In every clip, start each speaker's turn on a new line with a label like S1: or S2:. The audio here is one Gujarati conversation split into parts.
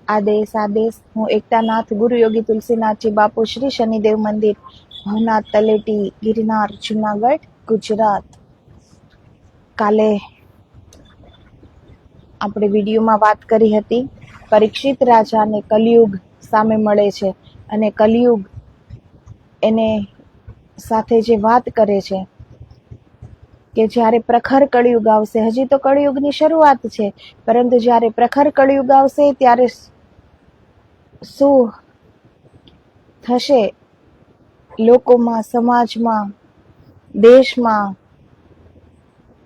S1: આદેશ આદેશ। હું એકતાનાથ ગુરુ યોગી તુલસીનાથજી બાપુ શ્રી શનિદેવ મંદિર ભવનાથ તલેટી ગિરનાર જુનાગઢ ગુજરાત। કાલે આપણે વિડીયોમાં વાત કરી હતી પરીક્ષિત રાજાને કલયુગ સામે મળે છે અને કલયુગ એને સાથે જે વાત કરે છે કે જ્યારે પ્રખર કળિયુગ આવશે, હજી તો કળિયુગની શરૂઆત છે, પરંતુ જ્યારે પ્રખર કળિયુગ આવશે ત્યારે શું થશે લોકોમાં, સમાજમાં, દેશમાં,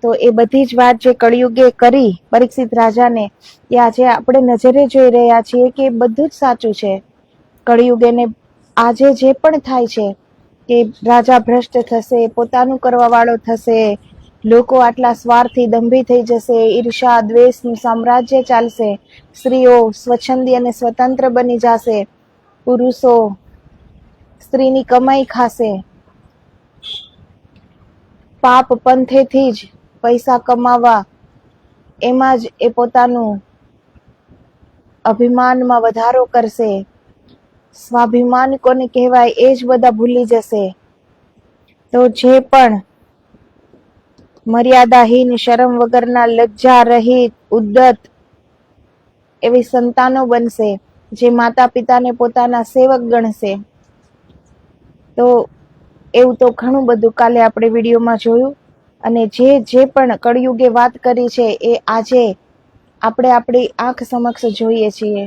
S1: તો એ બધી જ વાત જે કળિયુગે કરી પરીક્ષિત રાજાને એ આજે આપણે નજરે જોઈ રહ્યા છીએ કે બધું જ સાચું છે। કળિયુગ એને આજે જે પણ થાય છે કે રાજા ભ્રષ્ટ થશે, પોતાનું કરવા વાળો થશે, લોકો આટલા સ્વાર્થી દંભી થઈ જશે, ઈર્ષા દ્વેષનું સામ્રાજ્ય ચાલશે, સ્ત્રીઓ સ્વચ્છંદી અને સ્વતંત્ર બની જશે, પુરુષો સ્ત્રીની કમાઈ ખાશે, પાપ પંથેથી જ પૈસા કમાવા એમાં જ એ પોતાનું અભિમાનમાં વધારો કરશે, સ્વાભિમાન કોને કહેવાય એ જ બધા ભૂલી જશે। તો જે પણ મર્યાદાહીન, શરમ વગરના, લજ્જા રહિત, ઉદ્ધત એવી સંતાનો બનશે જે માતા પિતાને પોતાના સેવક ગણશે। તો એવું તો ઘણું બધું કાલે આપણે વિડીયોમાં જોયું અને જે પણ કળિયુગે વાત કરી છે એ આજે આપણે આપણી આંખ સમક્ષ જોઈએ છીએ,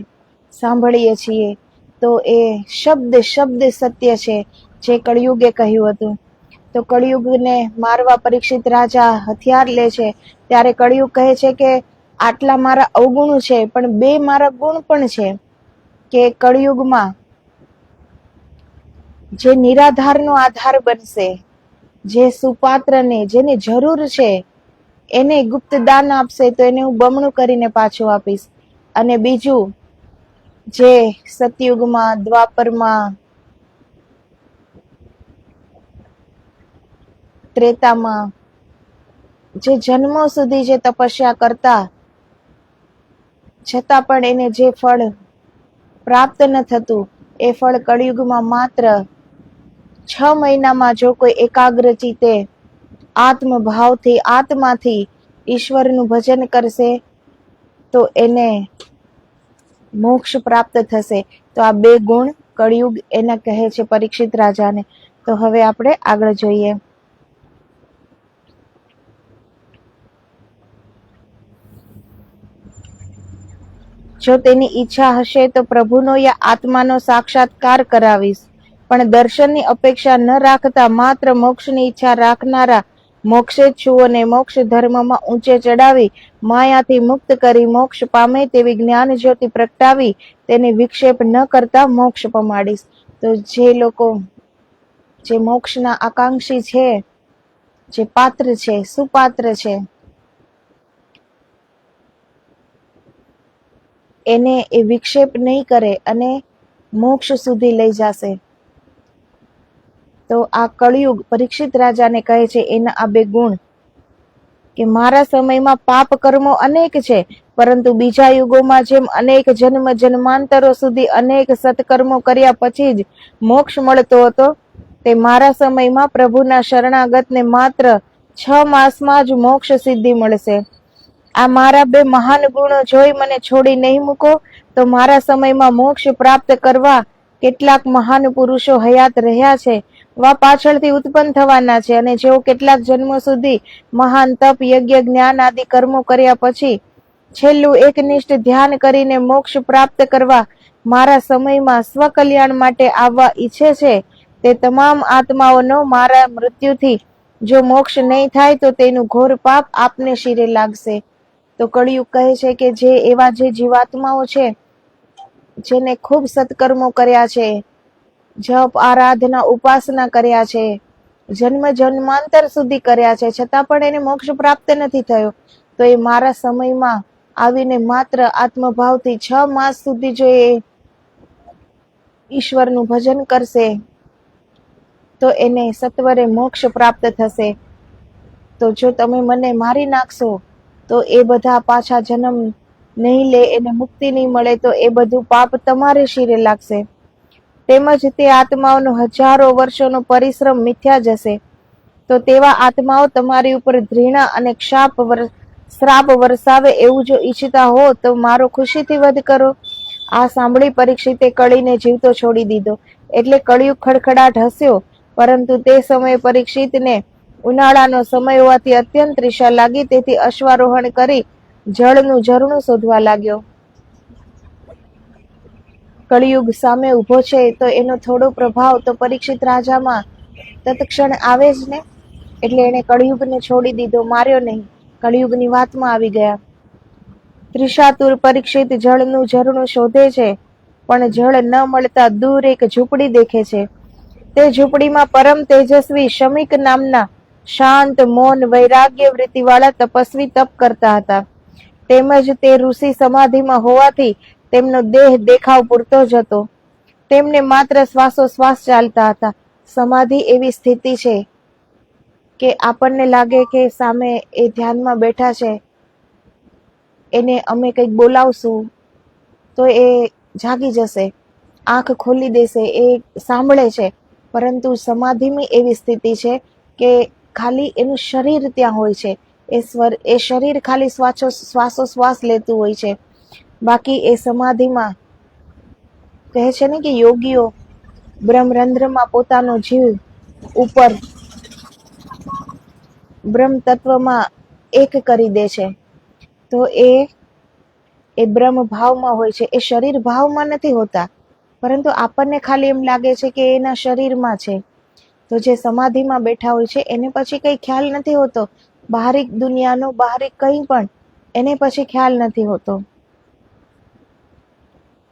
S1: સાંભળીએ છીએ। તો એ શબ્દ સત્ય છે જે કળિયુગે કહ્યું હતું। તો કળિયુગને મારવા પરીક્ષિત રાજા હથિયાર લે છે ત્યારે કળિયુગ કહે છે કે આટલા મારા અવગુણ છે પણ 2 મારા ગુણ પણ છે કે કળિયુગમાં જે નિરાધારનો આધાર બનશે, જે સુપાત્રને જેને જરૂર છે એને ગુપ્ત દાન આપશે તો એને હું બમણું કરીને પાછું આપીશ। અને બીજું જે સતયુગમાં, દ્વાપરમાં, ત્રેતામાં જે જન્મો સુધી જે તપસ્યા કરતા છતાં પણ એને જે ફળ પ્રાપ્ત ન થતું એ ફળ કળિયુગમાં માત્ર 6 મહિનામાં જો કોઈ એકાગ્ર ચિત્તે આત્મભાવથી, આત્માથી ઈશ્વરનું ભજન કરશે તો એને મોક્ષ પ્રાપ્ત થશે। તો આ 2 ગુણ કળિયુગ એને કહે છે પરીક્ષિત રાજાને। તો હવે આપણે આગળ જોઈએ। જો તેની ઈચ્છા હશે તો પ્રભુનો યા આત્માનો સાક્ષાત્કાર કરાવીશ, પણ દર્શનની અપેક્ષા ન રાખતા માત્ર મોક્ષની ઈચ્છા રાખનારા મોક્ષેચ્છુઓને મોક્ષ ધર્મમાં ઊંચે ચડાવી માયાથી મુક્ત કરી મોક્ષ પામે તેવી જ્ઞાન જ્યોતિ પ્રગટાવી તેને વિક્ષેપ ન કરતા મોક્ષ પમાડીશ। તો જે લોકો જે મોક્ષના આકાંક્ષી છે, જે પાત્ર છે, સુપાત્ર છે, એને એ વિક્ષેપ નહીં કરે અને મોક્ષ સુધી લઈ જશે। તો આ કળિયુગ પરીક્ષિત રાજાને કહે છે એના આ 2 ગુણ કે મારા સમયમાં પાપ કર્મો અનેક છે, પરંતુ બીજા યુગોમાં જેમ અનેક જન્મ જન્માંતરો સુધી અનેક સત્કર્મો કર્યા પછી જ મોક્ષ મળતો હતો, તે મારા સમયમાં પ્રભુના શરણાગતને માત્ર 6 માસમાં જ મોક્ષ સિદ્ધિ મળશે। આ મારા 2 મહાન ગુણો જોઈ મને છોડી નહીં મૂકો તો મારા સમયમાં મોક્ષ પ્રાપ્ત કરવા કેટલાક મહાન પુરુષો હયાત રહ્યા છે વા પાછળથી ઉત્પન્ન થવાના છે, અને જેઓ કેટલાક જન્મો સુધી મહાન તપ, યજ્ઞ, જ્ઞાન આદિ કર્મો કર્યા પછી છેલ્લું એકનિષ્ઠ ધ્યાન કરીને મોક્ષ પ્રાપ્ત કરવા મારા સમયમાં સ્વકલ્યાણ માટે આવવા ઈચ્છે છે, તે તમામ આત્માઓનો મારા મૃત્યુથી જો મોક્ષ નહીં થાય તો તેનું ઘોર પાપ આપને શિરે લાગશે। તો કળિયુગ કહે છે કે જે એવા જે જીવાત્માઓ છે જેને ખૂબ સત્કર્મો કર્યા છે, જપ, આરાધના, ઉપાસના કર્યા છે, જન્મ જન્માંતર સુધી કર્યા છે, છતાં પણ એને મોક્ષ પ્રાપ્ત નથી થયો, તો એ મારા સમયમાં આવીને માત્ર આત્મભાવથી 6 માસ સુધી જો એ ઈશ્વરનું ભજન કરશે તો એને સત્વરે મોક્ષ પ્રાપ્ત થશે। તો જો તમે મને મારી નાખશો તો એ બધા પાછા જન્મ નહીં લે, એને મુક્તિ નહીં મળે તો એ બધું પાપ તમારે શિરે લાગશે. તેમજ તે આત્માઓનો હજારો વર્ષોનો પરિશ્રમ મિથ્યા જશે. તો તેવા આત્માઓ તમારી ઉપર ઘૃણા અને શ્રાપ વરસાવે એવું જો ઈચ્છતા હો તો મારો ખુશીથી વધ કરો. આ સાંભળી પરીક્ષિતે કળીને જીવતો છોડી દીધો. એટલે કળિયુગ ખડખડાટ હસ્યો. પરંતુ તે સમયે પરીક્ષિતને ઉનાળાનો સમય હોવાથી અત્યંત તૃષા લાગી. તેથી અશ્વારોહણ કરી જળનું ઝરણું શોધવા લાગ્યો. કળિયુગ સામે ઉભો છે તો એનો થોડો પ્રભાવ તો પરીક્ષિત રાજામાં તત્ક્ષણ આવે જ ને. એટલે એને કળિયુગને છોડી દીધો, માર્યો નહીં. કળિયુગની વાતમાં આવી ગયા. ત્રિશાતુર પરીક્ષિત જળનું ઝરણું શોધે છે, પણ જળ ન મળતા દૂર એક ઝૂંપડી દેખે છે. તે ઝૂંપડીમાં પરમ તેજસ્વી શમિક નામના શાંત, મૌન, વૈરાગ્ય વૃત્તિવાળા તપસ્વી તપ કરતા હતા. તેમજ તે ઋષિ સમાધિમાં હોવાથી તેમનો દેહ દેખાવ પૂરતો જ હતો. તેમને માત્ર શ્વાસોશ્વાસ ચાલતા હતા. સમાધિ એવી સ્થિતિ છે કે આપણને લાગે કે સામે એ ધ્યાનમાં બેઠા છે, એને અમે કંઈક બોલાવશું તો એ જાગી જશે, આંખ ખોલી દેશે, એ સાંભળે છે. પરંતુ સમાધિની એવી સ્થિતિ છે કે ખાલી એનું શરીર ત્યાં હોય છે. એ શરીર ખાલી શ્વાસોશ્વાસ લેતું હોય છે. બાકી એ સમાધિમાં કહે છે ને કે યોગીઓ બ્રહ્મરંધ્રમાં પોતાનો જીવ ઉપર બ્રહ્મ તત્વમાં એક કરી દે છે. તો એ બ્રહ્મ ભાવમાં હોય છે. એ શરીર ભાવમાં નથી હોતા, પરંતુ આપણને ખાલી એમ લાગે છે કે એના શરીરમાં છે. તો જે સમાધિમાં બેઠા હોય છે એને પછી કઈ ખ્યાલ નથી હોતો, બહારિક દુનિયાનો, બહારિક કંઈ પણ એને પછી ખ્યાલ નથી હોતો.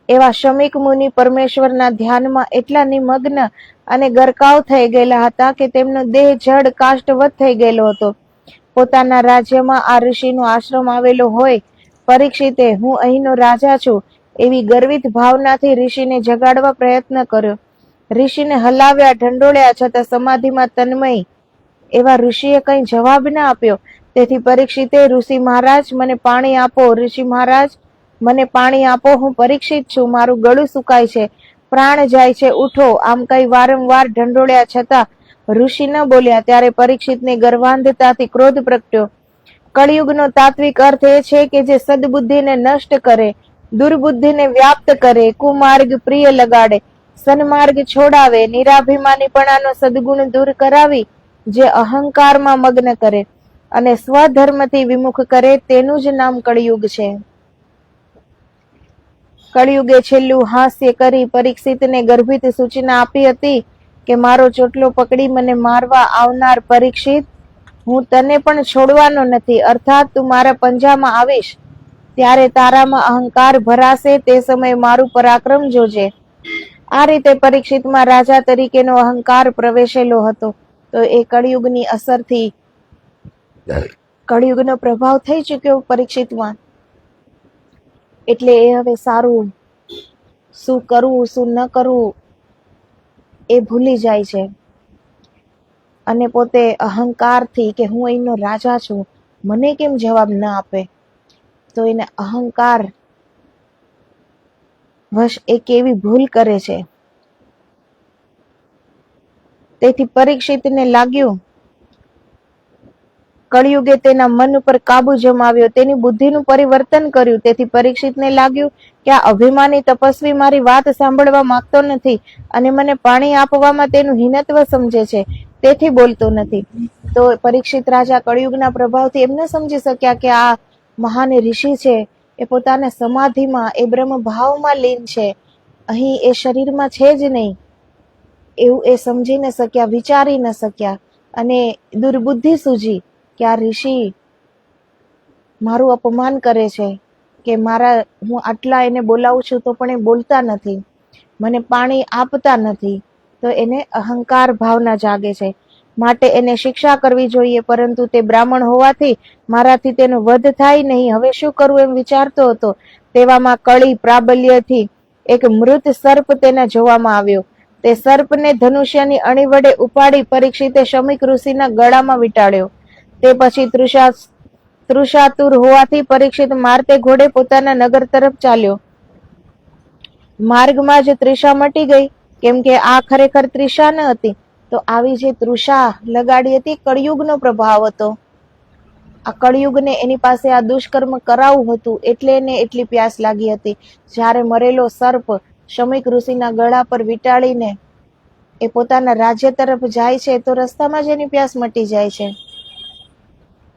S1: એવા શમિક મુનિ પરમેશ્વરના ધ્યાનમાં એટલા નિમગ્ન અને ગરકાવ થઈ ગયેલા હતા કે તેમનો દેહ જડ કાષ્ટવત થઈ ગયેલો હતો. પોતાના રાજ્યમાં આ ઋષિનો આશ્રમ આવેલો હોય પરીક્ષિતે હું અહીંનો રાજા છું એવી ગર્વિત ભાવનાથી ઋષિને જગાડવા પ્રયત્ન કર્યો. ઋષિને હલાવ્યા, ઢંઢોળ્યા, છતાં સમાધિમાં તન્મય એવા ઋષિએ કંઈ જવાબ ના આપ્યો. તેથી પરીક્ષિતે ઋષિ મહારાજ મને પાણી આપો, ઋષિ મહારાજ મને પાણી આપો, હું પરીક્ષિત છું, મારું ગળું સુકાય છે, પ્રાણ જાય છે, ઉઠો, આમ કઈ વારંવાર ઢંઢોળ્યા છતાં ઋષિ ન બોલ્યા. ત્યારે પરીક્ષિતને ગર્વાંધતાથી ક્રોધ પ્રગટ્યો. કળિયુગનો તાત્વિક અર્થ એ છે કે જે સદબુદ્ધિને નષ્ટ કરે, દુર્બુદ્ધિને વ્યાપ્ત કરે, કુમાર્ગ પ્રિય લગાડે, સન્માર્ગ છોડાવે, નિરાભિમાનીપણાનો સદગુણ દૂર કરાવી જે અહંકારમાં મગ્ન કરે અને સ્વધર્મથી વિમુખ કરે તેનું જ નામ કળિયુગ છે. કળિયુગે છેલ્લું હાસ્ય કરી પરીક્ષિતને ગર્ભિત સૂચના આપી હતી કે મારો ચોટલો પકડી મને મારવા આવનાર પરીક્ષિત, હું તને પણ છોડવાનો નથી. અર્થાત તું મારા પંજામાં આવીશ ત્યારે તારામાં અહંકાર ભરાશે, તે સમયે મારું પરાક્રમ જોજે. આ રીતે પરીક્ષિતમાં રાજા તરીકેનો અહંકાર પ્રવેશેલો હતો. તો એ કળિયુગની અસરથી કળિયુગનો પ્રભાવ થઈ ચૂક્યો પરીક્ષિતમાં. એટલે એ હવે સારું શું કરવું શું ન કરવું એ ભૂલી જાય છે અને પોતે અહંકારથી કે હું અહીંનો રાજા છું, મને કેમ જવાબ ન આપે, તો એને અહંકાર વશ એ કેવી ભૂલ કરે છે. તેથી પરીક્ષિતને લાગ્યું કળિયુગે તેના મન ઉપર કાબુ જમાવ્યો, તેની બુદ્ધિનું પરિવર્તન કર્યું. તેથી પરીક્ષિતને લાગ્યું કે આ અભિમાની તપસ્વી મારી વાત સાંભળવા માંગતો નથી અને મને પાણી આપવામાં તેનું હીનત્વ સમજે છે, તેથી બોલતો નથી. તો પરીક્ષિત રાજા કળિયુગના પ્રભાવથી એમ ન સમજી શક્યા કે આ મહાન ઋષિ છે એ પોતાના સમાધિમાં, એ બ્રહ્મ ભાવમાં લીન છે, અહીં એ શરીરમાં છે જ નહીં, એવું એ સમજી ન શક્યા, વિચારી ન શક્યા. અને દુર્બુદ્ધિ સૂજી કે આ ઋષિ મારું અપમાન કરે છે કે હું આટલા એને બોલાવું છું તો પણ એ બોલતા નથી, મને પાણી આપતા નથી. તો એને અહંકાર ભાવના જાગે છે, માટે એને શિક્ષા કરવી જોઈએ, પરંતુ તે બ્રાહ્મણ હોવાથી મારાથી તેનો વધ થાય નહીં. હવે શું કરવું એમ વિચારતો હતો. તેવામાં કળી પ્રાબલ્યથી એક મૃત સર્પ તેને જોવામાં આવ્યો. તે સર્પને ધનુષ્યની અણી વડે ઉપાડી પરીક્ષિતે શમિક ઋષિના ગળામાં વીંટાળ્યો. તે પછી તૃષાતુર હોવાથી પરીક્ષિત મારતે ઘોડે પોતાના નગર તરફ ચાલ્યો. માર્ગમાં જ તૃષા મટી ગઈ, કેમ કે આ ખરેખર તૃષા ન હતી. તો આવી જે તૃષા લગાડી હતી, કળિયુગનો પ્રભાવ હતો. આ કળિયુગને એની પાસે આ દુષ્કર્મ કરાવવું હતું, એટલે એને એટલી પ્યાસ લાગી હતી. જ્યારે મરેલો સર્પ શમીક ઋષિના ગળા પર વીંટાળીને એ પોતાના રાજ્ય તરફ જાય છે, તો રસ્તામાં જ એની પ્યાસ મટી જાય છે.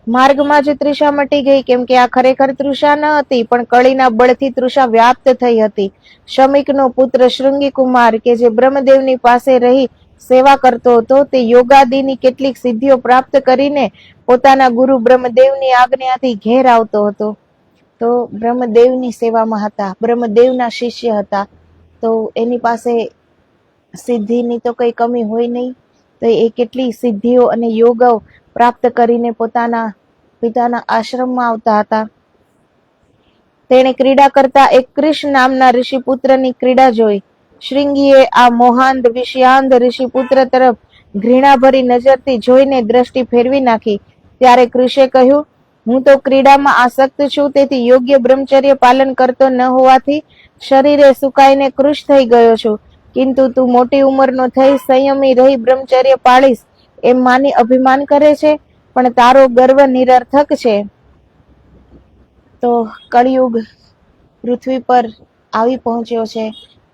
S1: માર્ગમાં જ તૃષા મટી ગઈ, કેમ કે આ ખરેખર તૃષા ન હતી, પણ કળીના બળથી તૃષા વ્યાપ્ત થઈ હતી. શમીકનો પુત્ર શૃંગી કુમાર, કે જે બ્રહ્મદેવની પાસે રહી સેવા કરતો હતો, તે યોગાદિની કેટલીક સિદ્ધિઓ પ્રાપ્ત કરીને પોતાના ગુરુ બ્રહ્મદેવની આજ્ઞાથી ઘેર આવતો હતો. તો બ્રહ્મદેવની સેવામાં હતા, બ્રહ્મદેવના શિષ્ય હતા, તો એની પાસે સિદ્ધિની તો કઈ કમી હોય નહીં. તો એ કેટલી સિદ્ધિઓ અને યોગો પ્રાપ્ત કરીને પોતાના પિતાના આશ્રમમાં આવતા હતા. તેણે ક્રીડા કરતા એક કૃષ્ણ નામના ઋષિપુત્રની ક્રીડા જોઈ. શૃંગીએ આ મોહાંધ વિષયાંધ ઋષિપુત્ર તરફ ઘૃણાભરી નજરથી જોઈને દ્રષ્ટિ ફેરવી નાખી. ત્યારે કૃષે કહ્યું, હું તો ક્રીડામાં આસક્ત છું, તેથી યોગ્ય બ્રહ્મચર્ય પાલન કરતો ન હોવાથી શરીરે સુકાઈને કૃશ થઈ ગયો છું. કિંતુ તું મોટી ઉંમરનો થઈ સંયમી રહી બ્રહ્મચર્ય પાળીશ એમ માની અભિમાન કરે છે, પણ તારો ગર્વ નિરર્થક છે. તો કળિયુગ પૃથ્વી પર આવી પહોંચ્યો છે,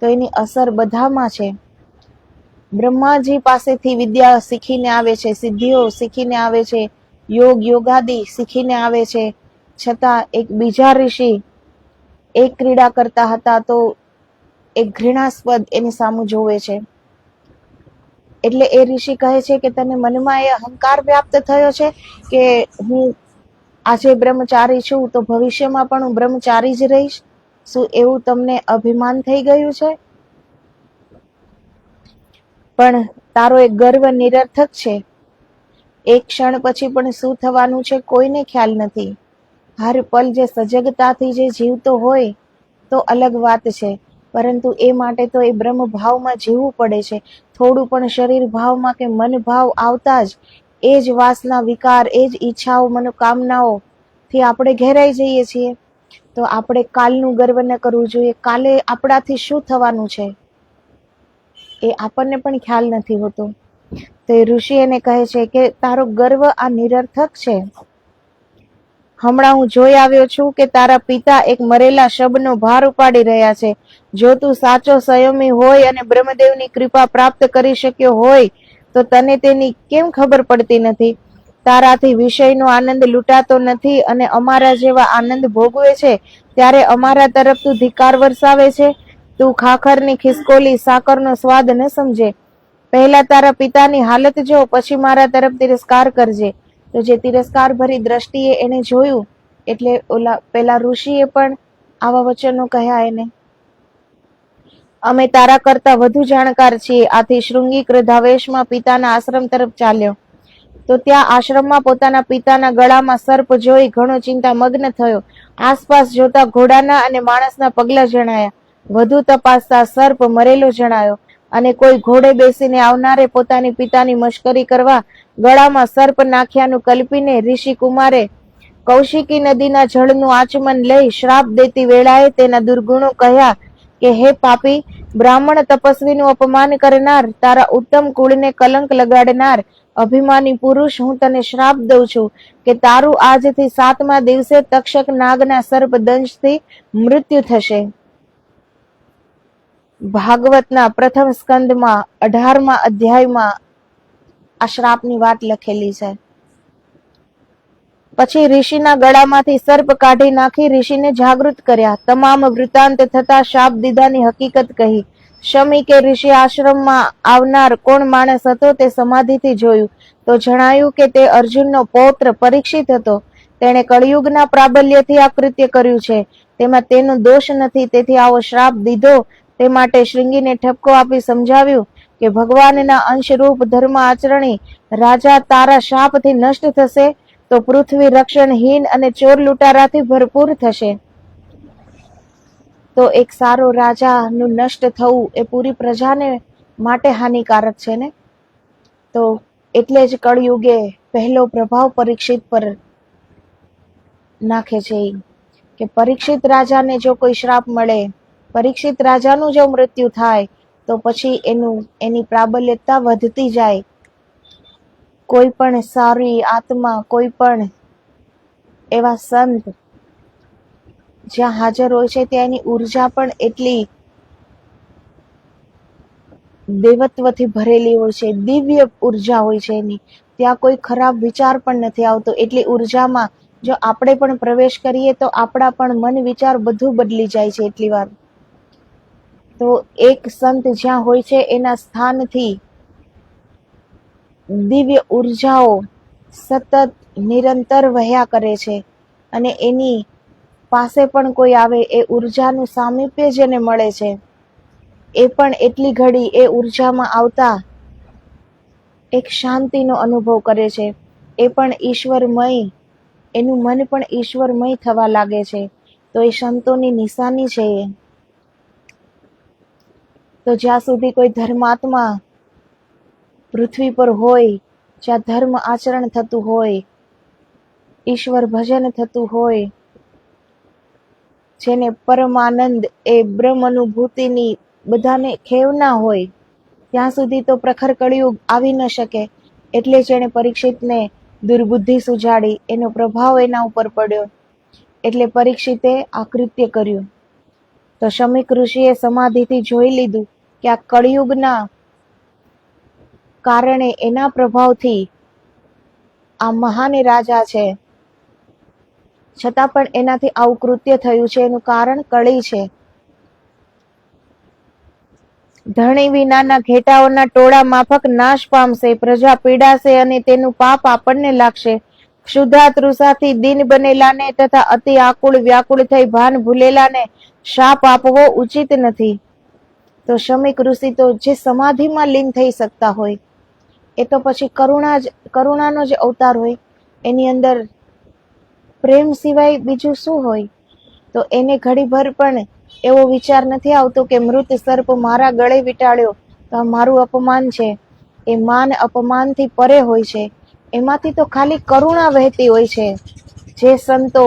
S1: તો એની અસર બધામાં છે. બ્રહ્માજી પાસેથી વિદ્યા શીખીને આવે છે, સિદ્ધિઓ શીખીને આવે છે, યોગ યોગાદિ શીખીને આવે છે, છતાં એક બીજા ઋષિ એક ક્રીડા કરતા હતા, તો એક ઘૃણાસ્પદ એની સામું જોવે છે. એટલે એ ઋષિ કહે છે કે તને મનમાં એ અહંકાર વ્યાપ્ત થયો છે કે હું આજે બ્રહ્મચારી છું, તો ભવિષ્યમાં પણ હું બ્રહ્મચારી જ રહીશ. શું એવું તમને અભિમાન થઈ ગયું છે? પણ તારો એક ગર્વ નિરર્થક છે. એક ક્ષણ પછી પણ શું થવાનું છે કોઈને ખ્યાલ નથી. હર પલ જે સજગતાથી જે જીવતો હોય તો અલગ વાત છે, પરંતુ એ માટે તો એ બ્રહ્મ ભાવમાં જીવવું પડે છે. થોડું પણ શરીર ભાવમાં કે મન ભાવ આવતા જ એ જ વાસના વિકાર, એ જ ઈચ્છાઓ મનોકામનાઓ થી આપણે ઘેરાઈ જઈએ છીએ. તો આપણે કાલનું ગર્વ ન કરવું જોઈએ. કાલે આપણાથી શું થવાનું છે એ આપણને પણ ખ્યાલ નથી હોતો. તો એ ઋષિ એને કહે છે કે તારો ગર્વ આ નિરર્થક છે. હમણાં હું જોઈ આવ્યો છું કે તારા પિતા એક મરેલા શબનો ભાર ઉપાડી રહ્યા છે. જો તું સાચો સંયમી હોય અને બ્રહ્મદેવની કૃપા પ્રાપ્ત કરી શક્યો હોય, તો તને તેની કેમ ખબર પડતી નથી? તારાથી વિષયનો આનંદ લૂંટાતો નથી અને અમારા જેવા આનંદ ભોગવે છે, ત્યારે અમારા તરફ તું ધિક્કાર વરસાવે છે. તું ખાખરની ખિસકોલી સાકરનો સ્વાદ ન સમજે. પહેલા તારા પિતાની હાલત જો, પછી મારા તરફ તિરસ્કાર કરજે. તો જે તિરસ્કાર ભરી દ્રષ્ટિએ એને જોયું, એટલે પેલા ઋષિએ પણ આવા વચનો કહ્યા એને. અમે તારા કરતા વધુ જાણકાર છીએ. આથી શૃંગી ક્રોધાવેશમાં પિતાના આશ્રમ તરફ ચાલ્યો. તો ત્યાં આશ્રમમાં પોતાના પિતાના ગળામાં સર્પ જોઈ ઘણો ચિંતા મગ્ન થયો. આસપાસ જોતા ઘોડાના અને માણસના પગલા જણાયા. વધુ તપાસતા સર્પ મરેલો જણાયો, અને કોઈ ઘોડે બેસીને આવનારે પોતાની પિતાની મશ્કરી કરવા ગળામાં સર્પ નાખ્યાનું કલ્પીને ઋષિ કુમારે કૌશિકી નદીના જળનું આચમન લઈ શ્રાપ દેતી વેળાએ તેના દુર્ગુણો કહ્યા કે હે પાપી, બ્રાહ્મણ તપસ્વીનું અપમાન કરનાર, તારા ઉત્તમ કુળને કલંક લગાડનાર અભિમાની પુરુષ, હું તને શ્રાપ દઉં છું કે તારું આજથી 7મા દિવસે તક્ષક નાગના સર્પ દંશથી મૃત્યુ થશે. ભાગવતના પ્રથમ સ્કંદમાં 18મા અધ્યાયમાં આ શ્રાપની વાત લખેલી છે. પછી ઋષિના ગળામાંથી સર્પ કાઢી નાખી ઋષિને જાગૃત કર્યા. તમામ વૃત્તાંત થતા શાપ દીધાની હકીકત કહી. શમી કે ઋષિ આશ્રમમાં આવનાર કોણ માણસ હતો તે સમાધિથી જોયું, તો જણાયું કે તે અર્જુનનો પૌત્ર પરીક્ષિત હતો. તેણે કળિયુગના પ્રાબલ્યથી આ કૃત્ય કર્યું છે. તેમાં તેનો દોષ નથી, તેથી આવો શ્રાપ દીધો. તે માટે શૃંગીને ઠપકો આપી સમજાવ્યું કે ભગવાનના અંશરૂપ ધર્મ આચરણી રાજા તારા શાપથી નષ્ટ થશે, તો પૃથ્વી રક્ષણહીન અને ચોર લૂંટારાથી ભરપૂર થશે. તો એક સારો રાજાનું નષ્ટ થવું એ પૂરી પ્રજાને માટે હાનિકારક છે ને. તો એટલે જ કળયુગે પહેલો પ્રભાવ પરીક્ષિત પર નાખે છે ઈ. કે પરીક્ષિત રાજાને જો કોઈ શ્રાપ મળે, પરીક્ષિત રાજાનું જો મૃત્યુ થાય તો પછી એની પ્રાબલ્યતા વધતી જાય. કોઈ પણ સારી આત્મા, કોઈ પણ એવા સંત જ્યાં હાજર હોય છે ત્યાં એની ઉર્જા પણ એટલી દેવત્વથી ભરેલી હોય છે, દિવ્ય ઉર્જા હોય છે એની. ત્યાં કોઈ ખરાબ વિચાર પણ નથી આવતો. એટલી ઉર્જામાં જો આપણે પણ પ્રવેશ કરીએ તો આપણા પણ મન વિચાર બધું બદલી જાય છે એટલી વાર. તો એક સંત જ્યાં હોય છે એના સ્થાનથી દિવ્ય ઉર્જાઓ સતત નિરંતર વહ્યા કરે છે, અને એની પાસે પણ કોઈ આવે એ ઉર્જાનું સામીપ્ય જેને મળે છે એ પણ એટલી ઘડી એ ઉર્જામાં આવતા એક શાંતિનો અનુભવ કરે છે. એ પણ ઈશ્વરમય, એનું મન પણ ઈશ્વરમય થવા લાગે છે. તો એ સંતોની નિશાની છે એ. તો જ્યાં સુધી કોઈ ધર્માત્મા પૃથ્વી પર હોય, જ્યાં ધર્મ આચરણ થતું હોય, ઈશ્વર ભજન થતું હોય, જેને પરમાનંદ એ બ્રહ્મ અનુભૂતિની બધાને ખેવના હોય, ત્યાં સુધી તો પ્રખર કળિયુગ આવી ન શકે. એટલે જ એણે પરીક્ષિતને દુર્બુદ્ધિ સુજાડી, એનો પ્રભાવ એના ઉપર પડ્યો. એટલે પરીક્ષિતે આ કૃત્ય કર્યું. તો શમીક ઋષિએ સમાધિથી જોઈ લીધું કે આ કળિયુગના કારણે, એના પ્રભાવથી આ મહાન રાજા છે, છતાં પણ એનાથી આવું કૃત્ય થયું છે. એનું કારણ કળી છે. ધણી વિનાના ઘેટાઓના ટોળા માફક નાશ પામશે, પ્રજા પીડાશે અને તેનું પાપ આપણને લાગશે. ક્ષુધા તૃષાથી દીન બનેલાને તથા અતિ આકુળ વ્યાકુળ થઈ ભાન ભૂલેલાને શાપ આપવો ઉચિત નથી. તો શમીક ઋષિ તો જે સમાધિમાં લીન થઈ શકતા હોય, એ તો પછી કરુણાનો જ અવતાર હોય. એની અંદર પ્રેમ સિવાય બીજું શું હોય? તો એને ઘડીભર પણ એવો વિચાર નથી આવતો કે મૃત સર્પ મારા ગળે વીંટાળ્યો તો આ મારું અપમાન છે. એ માન અપમાનથી પરે હોય છે. એમાંથી તો ખાલી કરુણા વહેતી હોય છે. જે સંતો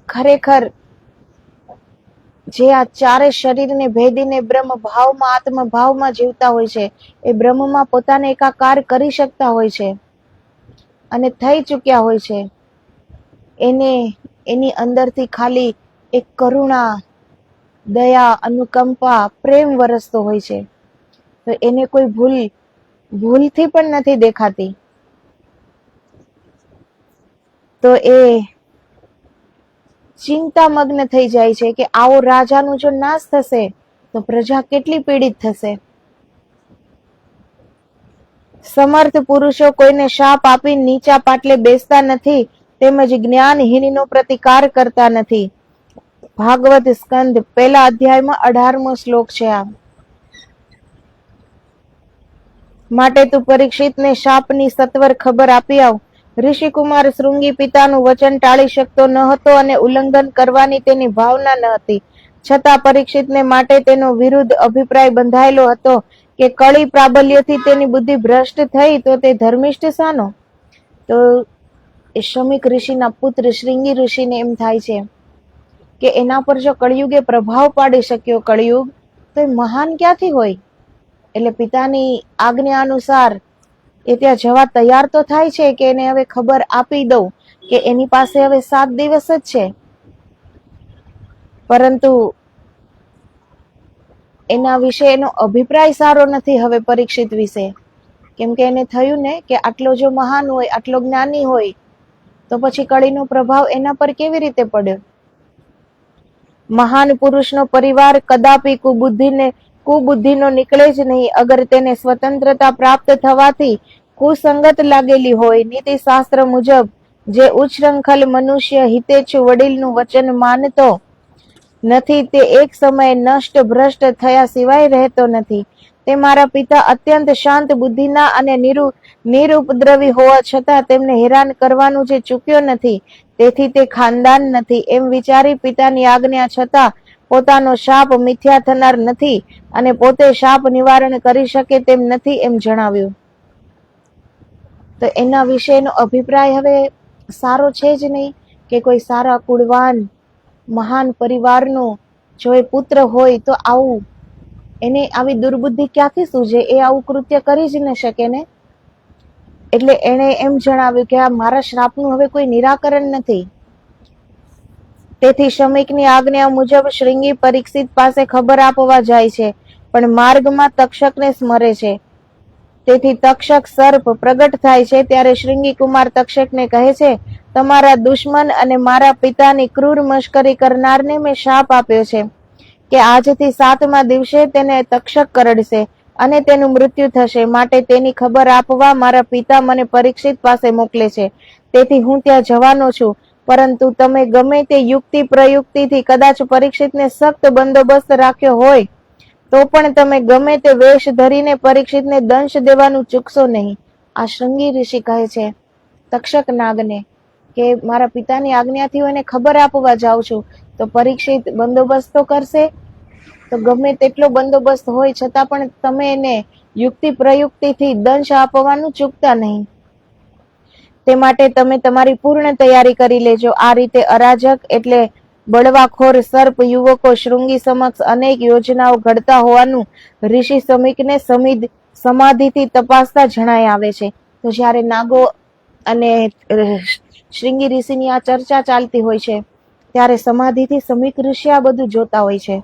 S1: ખરેખર જે આ ચારે શરીરને ભેદીને બ્રહ્મ ભાવમાં, આત્મ ભાવમાં જીવતા હોય છે, એ બ્રહ્મમાં પોતાને એકાકાર કરી શકતા હોય છે અને થઈ ચૂક્યા હોય છે, એને એની અંદરથી ખાલી એક કરુણા, દયા, અનુકંપા, પ્રેમ વરસતો હોય છે. તો એને કોઈ ભૂલથી પણ નથી દેખાતી. તો એ ચિંતામગ્ન થઈ જાય છે કે આવો રાજાનો જો નાશ થશે તો પ્રજા કેટલી પીડિત થશે. સમર્થ પુરુષો કોઈને શાપ આપી નીચા પાટલે બેસતા નથી, તેમજ જ્ઞાનહીનનો પ્રતિકાર કરતા નથી. ભાગવત સ્કંદ 1 અધ્યાયમાં 18મો શ્લોક છે આ. માટે તું પરીક્ષિતને શાપની સત્વર ખબર આપી આવ. ઋષિકુમાર શૃંગી પિતાનું વચન ટાળી શકતો ન હતો અને ઉલ્લંઘન કરવાની તેની ભાવના ન હતી. છતાં પરીક્ષિતને માટે તેનો વિરુદ્ધ અભિપ્રાય બંધાયેલો હતો કે કળી પ્રાબલ્યથી તેની બુદ્ધિ ભ્રષ્ટ થઈ તો તે ધર્મિષ્ઠ શાનો? તો શમીક ઋષિના પુત્ર શૃંગી ઋષિને એમ થાય છે કે એના પર જો કળિયુગે પ્રભાવ પાડી શક્યો કળિયુગ, તો એ મહાન ક્યાંથી હોય? એટલે પિતાની આજ્ઞા અનુસાર એ ત્યાં જવા તૈયાર તો થાય છે કે એને હવે ખબર આપી દઉં કે એની પાસે હવે 7 દિવસ જ છે. પરંતુ એના વિશે એનો અભિપ્રાય સારો નથી હવે પરીક્ષિત વિશે. કેમ કે એને થયું ને કે આટલો જો મહાન હોય, આટલો જ્ઞાની હોય, તો પછી કળીનો પ્રભાવ એના પર કેવી રીતે પડ્યો? મહાન પુરુષનો પરિવાર કદાપી કુબુદ્ધિનો નીકળે જ નહીં. અગર તેને સ્વતંત્રતા પ્રાપ્ત થવાથી કુસંગત લાગેલી હોય, નીતિ શાસ્ત્ર મુજબ જે ઉચ્છૃંખલ મનુષ્ય હિતેચ્છુ વડીલનું વચન માનતો નથી, તે એક સમયે નષ્ટ ભ્રષ્ટ થયા સિવાય રહેતો નથી. તે મારા પિતા અત્યંત શાંત બુદ્ધિના અને નિરુપદ્રવી હોવા છતાં તેમને હેરાન કરવાનું જે ચૂક્યો નથી, તેથી તે ખાનદાન નથી. એમ વિચારી પિતાની આજ્ઞા છતાં પોતાનો શાપ મિથ્યા થનાર નથી અને પોતે શાપ નિવારણ કરી શકે તેમ નથી, એમ જણાવ્યું. તો એના વિશેનો અભિપ્રાય હવે સારો છે જ નહીં, કે કોઈ સારા કુળવાન મહાન પરિવારનો જો એ પુત્ર હોય તો આવું એને આવી દુર્બુદ્ધિ ક્યાંથી સૂજે? એ આવું કૃત્ય કરી જ ન શકે ને. એટલે એણે એમ જણાવ્યું કે આ મારા શ્રાપનું હવે કોઈ નિરાકરણ નથી. તેથી શમીકની આજ્ઞા મુજબ શ્રીંગી પરીક્ષિત પાસે ખબર આપવા જાય છે, પણ માર્ગમાં તક્ષકને સ્મરે છે. તેથી તક્ષક સર્પ પ્રગટ થાય છે ત્યારે શ્રીંગી કુમાર તક્ષકને કહે છે, તમારા દુશ્મન અને મારા પિતાની ક્રૂર મશ્કરી કરનારને મેં શાપ આપ્યો છે કે આજથી 7મા દિવસે તેને તક્ષક કરડશે અને તેનું મૃત્યુ થશે. માટે તેની ખબર આપવા મારા પિતા મને પરીક્ષિત પાસે મોકલે છે. તેથી હું ત્યાં જવાનો છું. પરંતુ તમે ગમે તે યુક્તિ પ્રયુક્તિથી કદાચ પરીક્ષિતને સખ્ત બંદોબસ્ત રાખ્યો હોય તો પણ તમે ગમે તે વેશ ધરીને પરીક્ષિતને દંશ દેવાનું ચૂકશો નહીં. આ શૃંગી ઋષિ કહે છે તક્ષક નાગને કે મારા પિતાની આજ્ઞાથી હું એને ખબર આપવા જાઉં છું, તો પરીક્ષિત બંદોબસ્ત તો કરશે. તો ગમે તેટલો બંદોબસ્ત હોય છતાં પણ તમે એને યુક્તિ પ્રયુક્તિથી દંશ આપવાનું ચૂકતા નહીં. તે માટે તમે તમારી પૂર્ણ તૈયારી કરી લેજો. આ રીતે અરાજક એટલે બળવાખોર સર્પ યુવકો શૃંગી સમક્ષ અનેક યોજનાઓ ઘડતા હોવાનું ઋષિ સમીકને સમાધિથી તપાસતા જણાય આવે છે. તો જ્યારે નાગો અને શૃંગી ઋષિની આ ચર્ચા ચાલતી હોય છે ત્યારે સમાધિથી સમીક ઋષિ આ બધું જોતા હોય છે.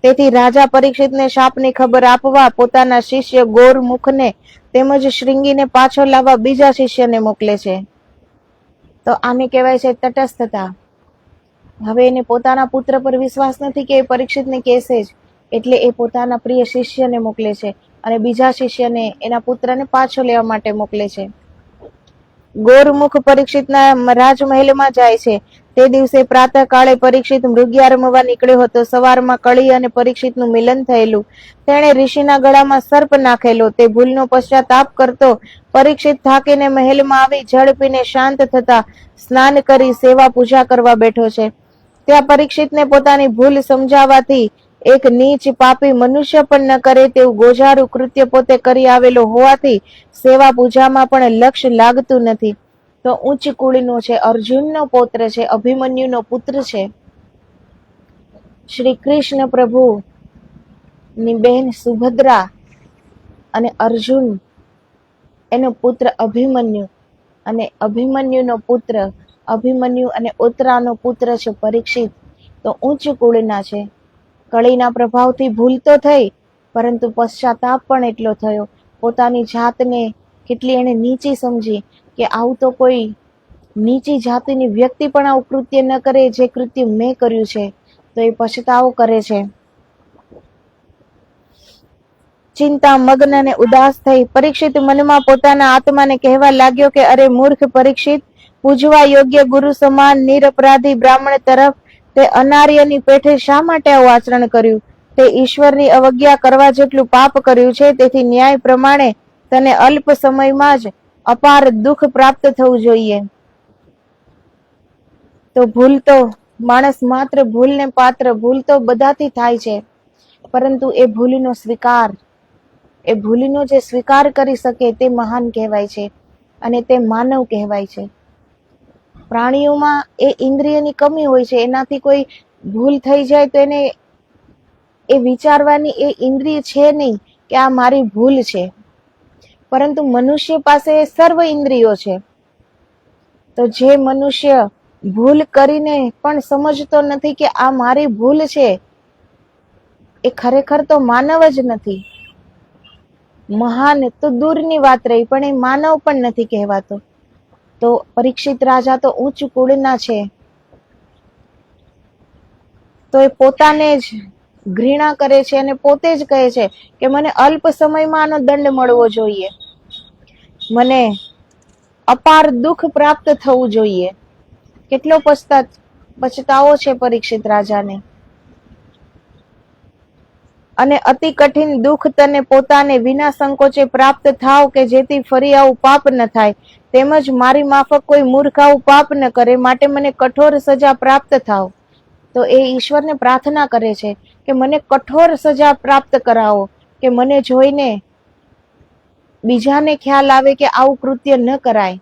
S1: તેથી રાજા પરીક્ષિતને શાપની ખબર આપવા પોતાના શિષ્ય ગોરમુખને તેમજ શ્રીંગીને પાછો લાવવા બીજા શિષ્યને મોકલે છે. તો આને કહેવાય છે તટસ્થતા. હવે એને પોતાના પુત્ર પર વિશ્વાસ નથી કે એ પરીક્ષિતને કહેશે જ, એટલે એ પોતાના પ્રિય શિષ્યને મોકલે છે અને બીજા શિષ્યને એના પુત્રને પાછો લેવા માટે મોકલે છે. ગોરમુખ પરીક્ષિતના રાજમહેલમાં જાય છે. તે દિવસે પ્રાતઃકાળે પરીક્ષિત મૃગયા રમવા નીકળ્યો હતો. સવારમાં કળી અને પરીક્ષિતનું મિલન થયેલું. તેણે ઋષિના ગળામાં સર્પ નાખેલો. તે ભૂલનો પશ્ચાતાપ કરતો પરીક્ષિત થાકીને મહેલમાં આવી જળ પીને શાંત થતા સ્નાન કરી સેવા પૂજા કરવા બેઠો છે. ત્યાં પરીક્ષિતને પોતાની ભૂલ સમજાવાથી એક નીચ પાપી મનુષ્ય પણ ન કરે તેવું ગોજારું કૃત્ય પોતે કરી આવેલો હોવાથી સેવા પૂજામાં પણ લક્ષ્ય લાગતું નથી. તો ઉચ્ચ કુળનો છે, અર્જુનનો પૌત્ર છે, અભિમન્યુનો પુત્ર છે. શ્રી કૃષ્ણ પ્રભુ ની બહેન સુભદ્રા અને અર્જુન એનો પુત્ર અભિમન્યુ અને અભિમન્યુનો પુત્ર અભિમન્યુ અને ઉત્તરાનો પુત્ર છે પરીક્ષિત. તો ઉચ્ચ કુળના છે. કળીના પ્રભાવથી ભૂલ તો થઈ, પરંતુ પશ્ચાતાપ પણ એટલો થયો. પોતાની જાતને કેટલી એને નીચી સમજી કે આવું તો કોઈ નીચી જાતિની વ્યક્તિ પણ આવું કૃત્ય ન કરે જે કૃત્ય મેં કર્યું છે. તો એ પછતાવો કરે છે. ચિંતા મગ્ન અને ઉદાસ થઈ પરીક્ષિત મનમાં પોતાના આત્માને કહેવા લાગ્યો કે અરે મૂર્ખ પરીક્ષિત, પૂજવા યોગ્ય ગુરુ સમાન નિરપરાધી બ્રાહ્મણ તરફ તે અનાર્યની પેઠે શા માટે આવું આચરણ કર્યું? તે ઈશ્વરની અવજ્ઞા કરવા જેટલું પાપ કર્યું છે. તેથી ન્યાય પ્રમાણે તને અલ્પ સમયમાં જ અપાર દુઃખ પ્રાપ્ત થવું જોઈએ. તો ભૂલ તો માણસ માત્ર ભૂલને પાત્ર, ભૂલ તો બધાથી થાય છે, પરંતુ એ ભૂલનો સ્વીકાર, એ ભૂલનો જે સ્વીકાર કરી શકે તે મહાન કહેવાય છે અને તે માનવ કહેવાય છે. પ્રાણીઓમાં એ ઇન્દ્રિયની કમી હોય છે. એનાથી કોઈ ભૂલ થઈ જાય તો એને એ વિચારવાની એ ઇન્દ્રિય છે નહીં કે આ મારી ભૂલ છે. પરંતુ મનુષ્ય પાસે સર્વ ઇન્દ્રિયો છે. તો જે મનુષ્ય ભૂલ કરીને પણ સમજતો નથી કે આ મારી ભૂલ છે, એ ખરેખર તો માનવ જ નથી. મહાન તો દૂરની વાત રહી, પણ એ માનવ પણ નથી કહેવાતો. તો પરીક્ષિત રાજા તો ઉચ્ચ કુળના છે. તો એ પોતાને જ ઘૃણા કરે છે અને પોતે જ કહે છે કે મને અલ્પ સમયમાં આનો દંડ મળવો જોઈએ, મને અપાર દુઃખ પ્રાપ્ત થવું જોઈએ. કેટલો પછતાવો છે પરીક્ષિત રાજાને. અને અતિ કઠિન દુઃખ તને પોતાને વિના સંકોચે પ્રાપ્ત થાવ કે જેથી ફરી આવું પાપ ન થાય, તેમજ મારી માફક કોઈ મૂર્ખ આવું પાપ ન કરે, માટે મને કઠોર સજા પ્રાપ્ત થાવ. તો એ ઈશ્વરને પ્રાર્થના કરે છે કે મને કઠોર સજા પ્રાપ્ત કરાવો, કે મને જોઈને બીજાને ખ્યાલ આવે કે આવું કૃત્ય ન કરાય.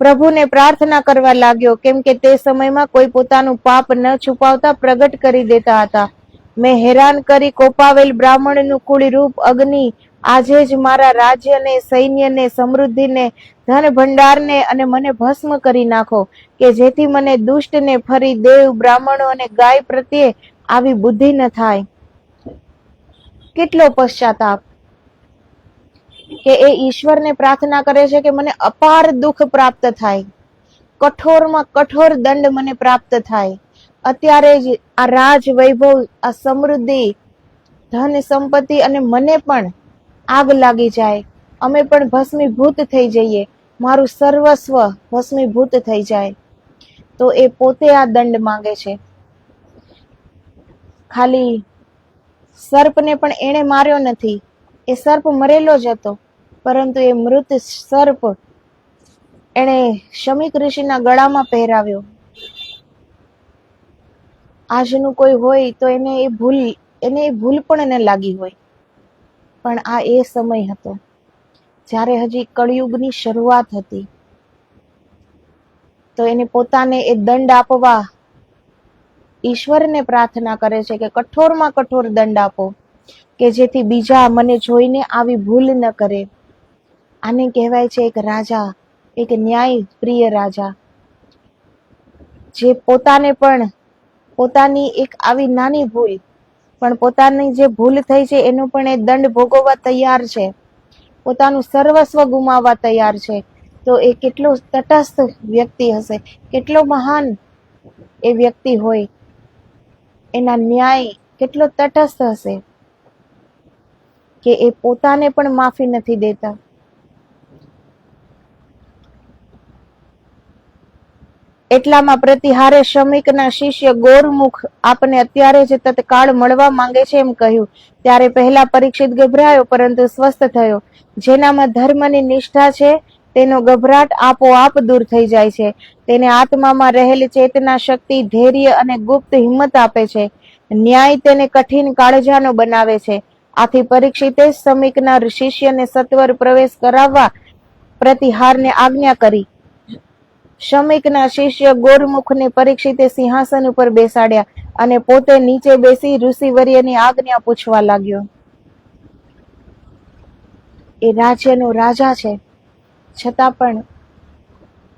S1: પ્રભુને પ્રાર્થના કરવા લાગ્યો, કેમ કે તે સમયમાં કોઈ પોતાનું પાપ ન છુપાવતા પ્રગટ કરી દેતા હતા. મેં હેરાન કરી કોપાવેલ બ્રાહ્મણનું કુળ રૂપ અગ્નિ આજે જ મારા રાજ્યને, સૈન્યને, સમૃદ્ધિને, ધન ભંડારને અને મને ભસ્મ કરી નાખો, કે જેથી મને દુષ્ટને ફરી દેવ, બ્રાહ્મણો અને ગાય પ્રત્યે આવી બુદ્ધિ ન થાય. કેટલો પશ્ચાતાપ કે એ ઈશ્વરને પ્રાર્થના કરે છે કે મને અપાર દુઃખ પ્રાપ્ત થાય, કઠોરમાં કઠોર દંડ મને પ્રાપ્ત થાય. અત્યારે જ આ રાજ વૈભવ, આ સમૃદ્ધિ, ધન સંપત્તિ અને મને પણ આગ લાગી જાય, અમે પણ ભસ્મીભૂત થઈ જઈએ, મારું સર્વસ્વ ભસ્મીભૂત થઈ જાય. તો એ પોતે આ દંડ માંગે છે. ખાલી સર્પને પણ એણે માર્યો નથી, એ સર્પ મરેલો જ હતો, પરંતુ એ મૃત સર્પ એણે શમીક ઋષિના ગળામાં પહેરાવ્યો. આજનું કોઈ હોય તો એને એ ભૂલ પણ ન લાગી હોય, પણ આ એ સમય હતો જ્યારે હજી કળિયુગની શરૂઆત હતી. તો એને પોતાને એ દંડ આપવા ઈશ્વરને પ્રાર્થના કરે છે કે કઠોરમાં કઠોર દંડ આપો, કે જેથી બીજા મને જોઈને આવી ભૂલ ન કરે. આને કહેવાય છે એક રાજા, એક ન્યાય પ્રિય રાજા, જે પોતાને પણ પોતાની એક આવી નાની ભૂલ, પણ પોતાની જે ભૂલ થઈ છે એનું પણ એ દંડ ભોગવવા તૈયાર છે, પોતાનું સર્વસ્વ ગુમાવવા તૈયાર છે. તો એ કેટલો તટસ્થ વ્યક્તિ હશે, કેટલો મહાન એ વ્યક્તિ હોય, એના ન્યાય કેટલો તટસ્થ હશે કે એ પોતાને પણ માફી નથી દેતા. એટલામાં પ્રતિહારે શમીકના શિષ્ય ગોરમુખ આપને અત્યારે જ તત્કાળ મળવા માંગે છે એમ કહ્યું. ત્યારે પહેલા પરીક્ષિત ગભરાયો, પરંતુ સ્વસ્થ થયો. જેનામાં ધર્મની નિષ્ઠા છે તેનો ગભરાટ આપોઆપ દૂર થઈ જાય છે. તેને આત્મામાં રહેલી ચેતના શક્તિ, ધૈર્ય અને ગુપ્ત હિંમત આપે છે. ન્યાય તેને કઠિન કાળજાનો બનાવે છે. આથી પરીક્ષિતે શમીકના શિષ્યને સત્વર પ્રવેશ કરાવવા પ્રતિહારને આજ્ઞા કરી. શમીકના શિષ્ય ગોરમુખને પરીક્ષિતે સિંહાસન ઉપર બેસાડ્યા અને પોતે નીચે બેસી ઋષિવર્યની આજ્ઞા પૂછવા લાગ્યો. એ રાજ્યનો રાજા છે, છતાં પણ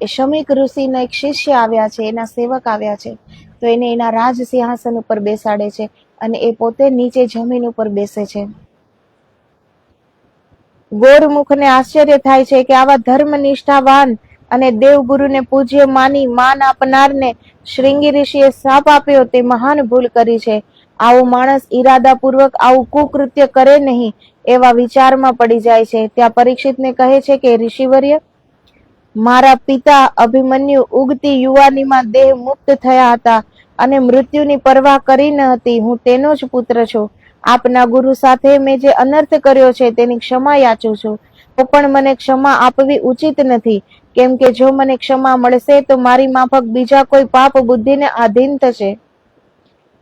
S1: એ શમીક ઋષિના એક શિષ્ય આવ્યા છે, એના સેવક આવ્યા છે, તો એને એના રાજ સિંહાસન ઉપર બેસાડે છે અને એ પોતે નીચે જમીન ઉપર બેસે છે. ગોરમુખને આશ્ચર્ય થાય છે કે આવા ધર્મ નિષ્ઠાવાન અને દેવગુરુને પૂજ્ય માની માન આપનારને શ્રીંગી ઋષિએ શાપ આપ્યો તે મહાન ભૂલ કરી છે. આવો માણસ ઈરાદાપૂર્વક આવું કુકૃત્ય કરે નહીં એવા વિચારમાં પડી જાય છે. ત્યાં પરીક્ષિતને કહે છે કે ઋષિવર્ય, મારા પિતા અભિમન્યુ ઉગતી યુવાનીમાં દેહ મુક્ત થયા હતા અને મૃત્યુની પરવા કરી ન હતી. હું તેનો જ પુત્ર છું. આપના ગુરુ સાથે મેં જે અનર્થ કર્યો છે તેની ક્ષમા યાચું છું. તો પણ મને ક્ષમા આપવી ઉચિત નથી, કેમ કે જો મને ક્ષમા મળશે તો મારી માફક બીજા કોઈ પાપ બુદ્ધિને આધીન થશે.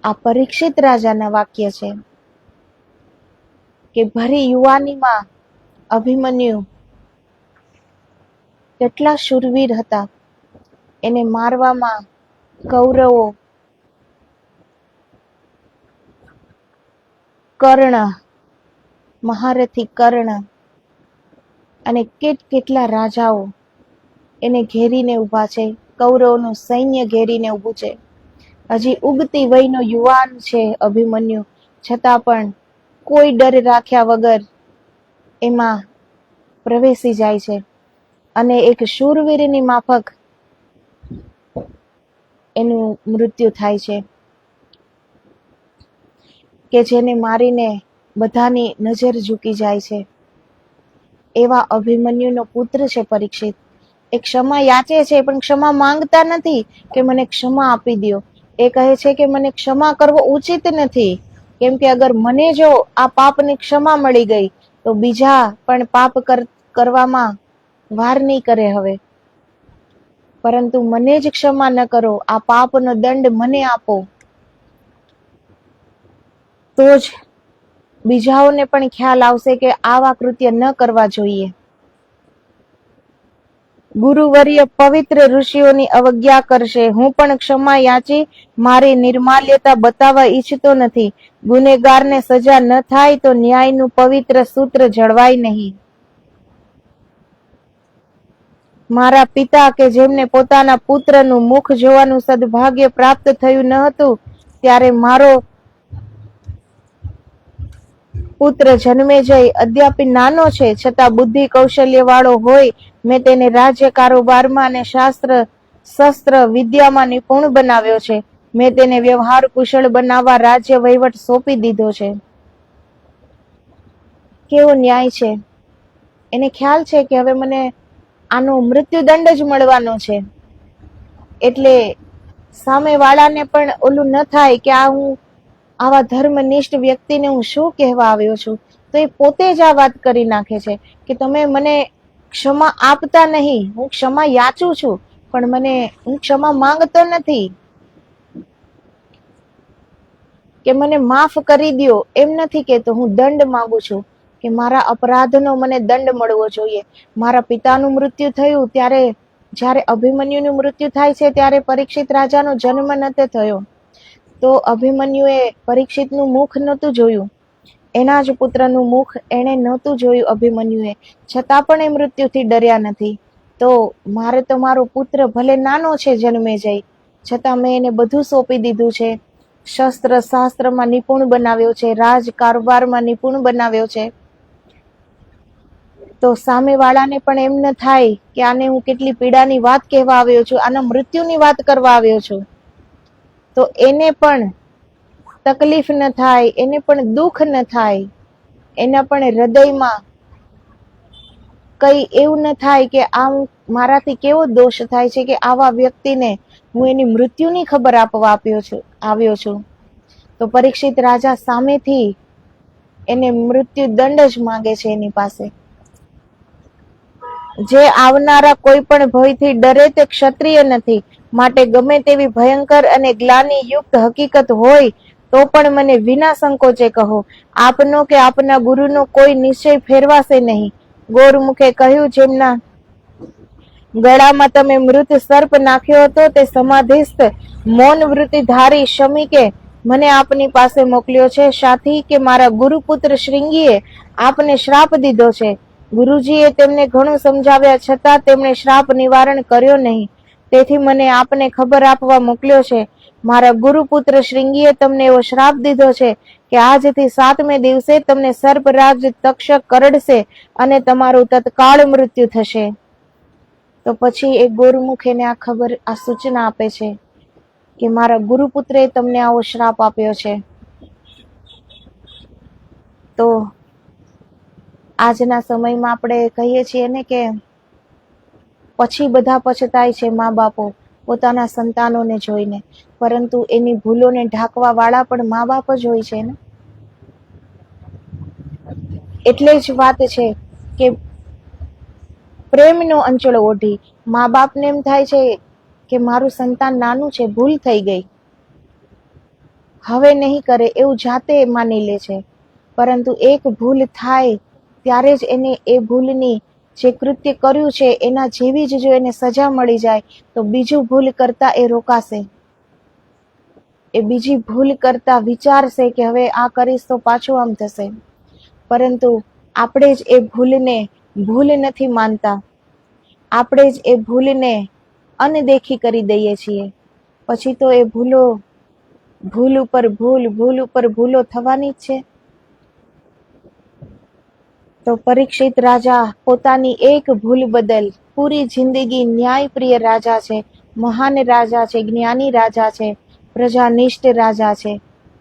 S1: આ પરીક્ષિત રાજાના વાક્ય છે કે ભરી યુવાનીમાં અભિમન્યુ કેટલા શૂરવીર હતા. એને મારવામાં કૌરવો, કર્ણ, મહારથી કર્ણ અને કેટલા રાજાઓ એને ઘેરીને ઉભા છે. કૌરવનું સૈન્ય ઘેરીને ઉભું છે. હજી ઉગતી વયનો યુવાન છે અભિમન્યુ, છતાં પણ કોઈ ડર રાખ્યા વગર એમાં પ્રવેશી જાય છે અને એક શૂરવીરની માફક એનું મૃત્યુ થાય છે, કે જેને મારીને બધાની નજર ઝૂકી જાય છે. એવા અભિમન્યુનો પુત્ર છે પરીક્ષિત. એ ક્ષમા યાચે છે, પણ ક્ષમા માંગતા નથી કે મને ક્ષમા આપી દો. એ કહે છે કે મને ક્ષમા કરવો ઉચિત નથી, કેમ કે અગર મને જો આ પાપની ક્ષમા મળી ગઈ તો બીજા પણ પાપ કરવામાં વાર નહીં કરે હવે. પરંતુ મને જ ક્ષમા ન કરો, આ પાપનો દંડ મને આપો, તો જ બીજાઓને પણ ખ્યાલ આવશે કે આવા કૃત્ય ન કરવા જોઈએ. ગુરુવર્ય પવિત્ર ઋષિઓની અવજ્ઞા કરશે. હું પણ ક્ષમા યાચી મારી નિર્માલ્યતા બતાવવા ઈચ્છતો નથી. ગુનેગારને સજા ન થાય તો ન્યાયનું પવિત્ર સૂત્ર જળવાય નહીં. મારા પિતા કે જેમને પોતાના પુત્રનું મુખ જોવાનું સદભાગ્ય પ્રાપ્ત થયું ન હતું, ત્યારે મારો પુત્ર જન્મેજય અદ્યાપી નાનો છે, છતાં બુદ્ધિ કૌશલ્ય વાળો હોય. મેં તેને રાજ્ય કારોબારમાં અને શસ્ત્ર વિદ્યામાં નિપુણ બનાવ્યો છે. મેં તેને વ્યવહાર કુશળ બનાવવા રાજ્ય વહીવટ સોંપી દીધો છે. કેવો ન્યાય છે! એને ખ્યાલ છે કે હવે મને આનો મૃત્યુદંડ જ મળવાનો છે, એટલે સામેવાળાને પણ ઓલું ન થાય કે આ હું આવા ધર્મનિષ્ઠ વ્યક્તિને હું શું કહેવા આવ્યો છું. તો એ પોતે જ આ વાત કરી નાખે છે કે તમે મને ક્ષમા આપતા નહીં. હું ક્ષમા યાચું છું, પણ હું ક્ષમા માંગતો નથી કે મને માફ કરી દો. એમ નથી કેતો, હું દંડ માંગુ છું કે મારા અપરાધનો મને દંડ મળવો જોઈએ. મારા પિતાનું મૃત્યુ થયું ત્યારે, જ્યારે અભિમન્યુનું મૃત્યુ થાય છે ત્યારે પરીક્ષિત રાજાનો જન્મ નહોતો થયો. તો અભિમન્યુએ પરીક્ષિતનું મુખ નહોતું જોયું, એના જ પુત્રનું મુખ એણે નહોતું જોયું અભિમન્યુએ, છતાં પણ એ મૃત્યુથી ડર્યા નથી. તો મારે તો મારો પુત્ર ભલે નાનો છે જન્મેજય, છતાં મેં એને બધું સોંપી દીધું છે. શસ્ત્ર શાસ્ત્રમાં નિપુણ બનાવ્યો છે, રાજ કારોબારમાં નિપુણ બનાવ્યો છે. તો સામેવાળાને પણ એમ ન થાય કે આને હું કેટલી પીડાની વાત કહેવા આવ્યો છું, આના મૃત્યુની વાત કરવા આવ્યો છું. તો એને પણ તકલીફ ન થાય, એને પણ દુઃખ ન થાય, એના પણ હૃદયમાં કઈ એવું ન થાય કે આ મારાથી કેવો દોષ થાય છે કે આવા વ્યક્તિને હું એની મૃત્યુની ખબર આપવા આવ્યો છું. તો પરીક્ષિત રાજા સામેથી એને મૃત્યુ દંડ જ માંગે છે એની પાસે. જે આવનારા કોઈ પણ ભયથી ડરે તે ક્ષત્રિય નથી. માટે ગમે તેવી ભયંકર અને ગ્લાની યુક્ત હકીકત હોય તો પણ મને વિના સંકોચે કહો. આપનો કે આપના ગુરુનો કોઈ નિશ્ચય ફેરવાશે નહીં. ગોરમુખે કહ્યું, જેમના ગળામાં તમે મૃત સર્પ નાખ્યો હતો તે સમાધિસ્થ મૌન વૃત્તિ ધારી શમીકે મને આપની પાસે મોકલ્યો છે. સાથી કે મારા ગુરુપુત્ર શ્રીંગીએ આપને શ્રાપ દીધો છે. ગુરુજીએ તેમને ઘણું સમજાવ્યા છતાં તેમણે શ્રાપ નિવારણ કર્યો નહીં. તેથી મને આપને ખબર આપવા મોકલ્યો છે. મારા ગુરુપુત્ર શ્રીંગીએ તમને એવો શ્રાપ દીધો છે કે આજથી 7મે દિવસે તમને સર્પરાજ તક્ષક કરડશે અને તમારું તત્કાળ મૃત્યુ થશે. તો પછી એ ગોરમુખ એને આ સૂચના આપે છે કે મારા ગુરુપુત્રે તમને આવો શ્રાપ આપ્યો છે. તો આજના સમયમાં આપણે કહીએ છીએ ને કે પછી બધા પછતાય છે મા બાપો પોતાના સંતાનોને જોઈને, પરંતુ એની ભૂલોને ઢાંકવા વાળા પણ મા બાપ જ હોય છે ને. એટલે જ વાત છે કે પ્રેમનો અંચળો ઓઢી મા બાપને એમ થાય છે કે મારું સંતાન નાનું છે, ભૂલ થઈ ગઈ, હવે નહીં કરે એવું જાતે માની લે છે. પરંતુ એક ભૂલ થાય ત્યારે જ એને એ ભૂલની જે કૃત્ય કર્યું છે એના જેવી જ જો એને સજા મળી જાય તો બીજું ભૂલ કરતા એ રોકાશે. એ બીજી ભૂલ કરતા વિચારશે કે હવે આ કરીશ તો પાછું આમ થશે. પરંતુ આપણે જ એ ભૂલને ભૂલ નથી માનતા, આપણે જ એ ભૂલને અનદેખી કરી દઈએ છીએ. પછી તો એ ભૂલ ઉપર ભૂલો થવાની જ છે. તો પરીક્ષિત રાજા પોતાની એક ભૂલ બદલ પૂરી જિંદગી ન્યાયપ્રિય રાજા છે, મહાન રાજા છે, જ્ઞાની રાજા છે, પ્રજાનિષ્ઠ રાજા છે.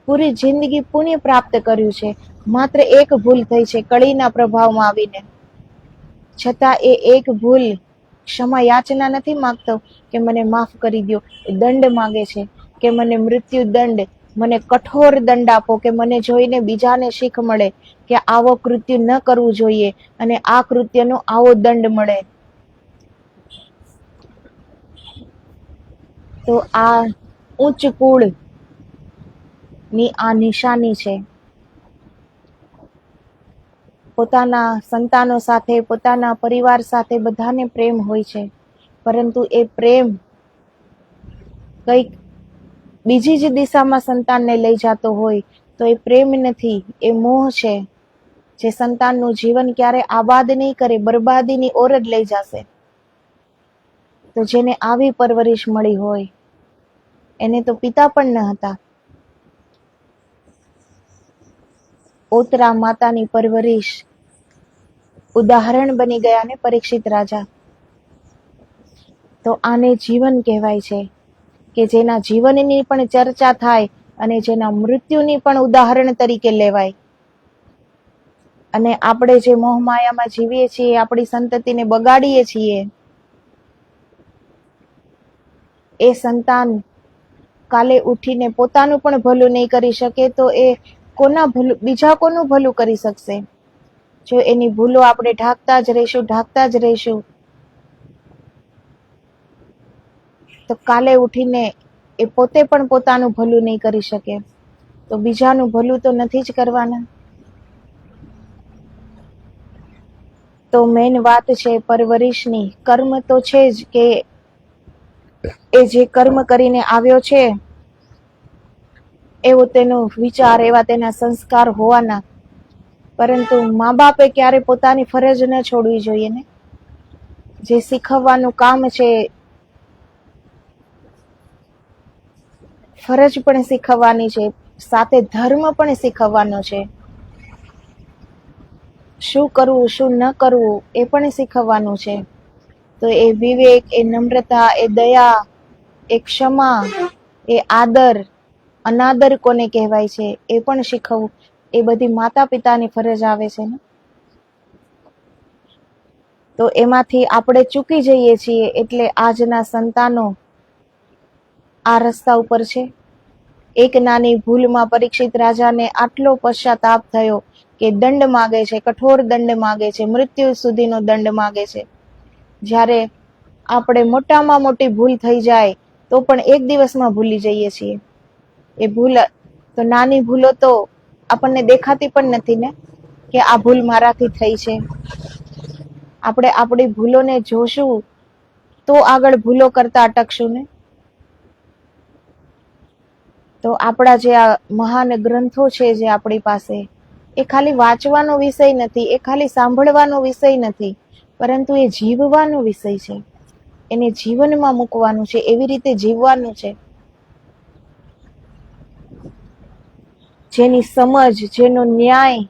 S1: પૂરી જિંદગી પુણ્ય પ્રાપ્ત કર્યું છે. માત્ર એક ભૂલ થઈ છે કળીના પ્રભાવમાં આવીને. છતાં એ એક ભૂલ ક્ષમા યાચના નથી માંગતો કે મને માફ કરી દો, એ દંડ માંગે છે કે મને મૃત્યુ દંડ, મને કઠોર દંડ આપો કે મને જોઈને બીજાને શીખ મળે કે આવો કૃત્ય ન કરવું જોઈએ અને આ કૃત્યનો આવો દંડ મળે. તો આ ઉચ્ચ કુળ ની આ નિશાની છે. પોતાના સંતાનો સાથે, પોતાના પરિવાર સાથે બધાને પ્રેમ હોય છે, પરંતુ એ પ્રેમ કઈક બીજી જ દિશામાં સંતાનને લઈ જતો હોય તો એ પ્રેમ નથી, એ મોહ છે, જે સંતાનનું જીવન ક્યારે આબાદ નહીં કરે, બરબાદીની ઓર જ લઈ જશે. તો જેને આવી પરવરિશ મળી હોય એને તો પિતા પણ ન હતા. ઓતરા માતાની પરવરિશ ઉદાહરણ બની ગયા ને પરીક્ષિત રાજા. તો આને જીવન કહેવાય છે, કે જેના જીવનની પણ ચર્ચા થાય અને જેના મૃત્યુની પણ ઉદાહરણ તરીકે લેવાય. અને આપણે જે મોહમાયામાં જીવીએ છીએ, આપણી સંતતિને બગાડીએ છીએ, એ સંતાન કાલે ઉઠીને પોતાનું પણ ભલું નહીં કરી શકે તો એ બીજા કોનું ભલું કરી શકશે? જો એની ભૂલો આપણે ઢાંકતા જ રહીશું તો કાલે ઉઠીને એ પોતે પણ પોતાનું ભલું નહીં કરી શકે, તો બીજાનું ભલું તો નથી જ કરવાના. તો મેન વાત છે પરવરિશની. કર્મ તો છે જ, કે એ જે કર્મ કરીને આવ્યો છે એવો તેનો વિચાર, એવા તેના સંસ્કાર હોવાના. પરંતુ મા બાપે ક્યારે પોતાની ફરજ ન છોડવી જોઈએ ને. જે શીખવવાનું કામ છે, ફરજ પણ શીખવવાની છે, સાથે ધર્મ પણ શીખવવાનો છે. શું કરવું શું ન કરવું એ પણ શીખવવાનું છે. તો એ વિવેક, એ નમ્રતા, એ દયા, એ ક્ષમા, એ આદર, અનાદર કોને કહેવાય છે એ પણ શીખવવું, એ બધી માતા પિતાની ફરજ આવે છે ને. તો એમાંથી આપણે ચૂકી જઈએ છીએ, એટલે આજના સંતાનો આ રસ્તા ઉપર છે. એક નાની ભૂલમાં પરીક્ષિત રાજાને આટલો પશ્ચાતાપ થયો કે દંડ માગે છે, કઠોર દંડ માગે છે, મૃત્યુ સુધીનો દંડ માગે છે. જ્યારે આપણે મોટામાં મોટી ભૂલ થઈ જાય તો પણ એક દિવસમાં ભૂલી જઈએ છીએ. એ ભૂલ તો નાની ભૂલો તો આપણને દેખાતી પણ નથી ને, કે આ ભૂલ મારાથી થઈ છે. આપણે આપણી ભૂલોને જોશું તો આગળ ભૂલો કરતા અટકશું ને. તો આપણા જે આ મહાન ગ્રંથો છે જે આપણી પાસે, એ ખાલી વાંચવાનો વિષય નથી, એ ખાલી સાંભળવાનો વિષય નથી, પરંતુ એ જીવવાનો વિષય છે. એને જીવનમાં મૂકવાનું છે, એવી રીતે જીવવાનું છે. જેની સમજ, જેનો ન્યાય,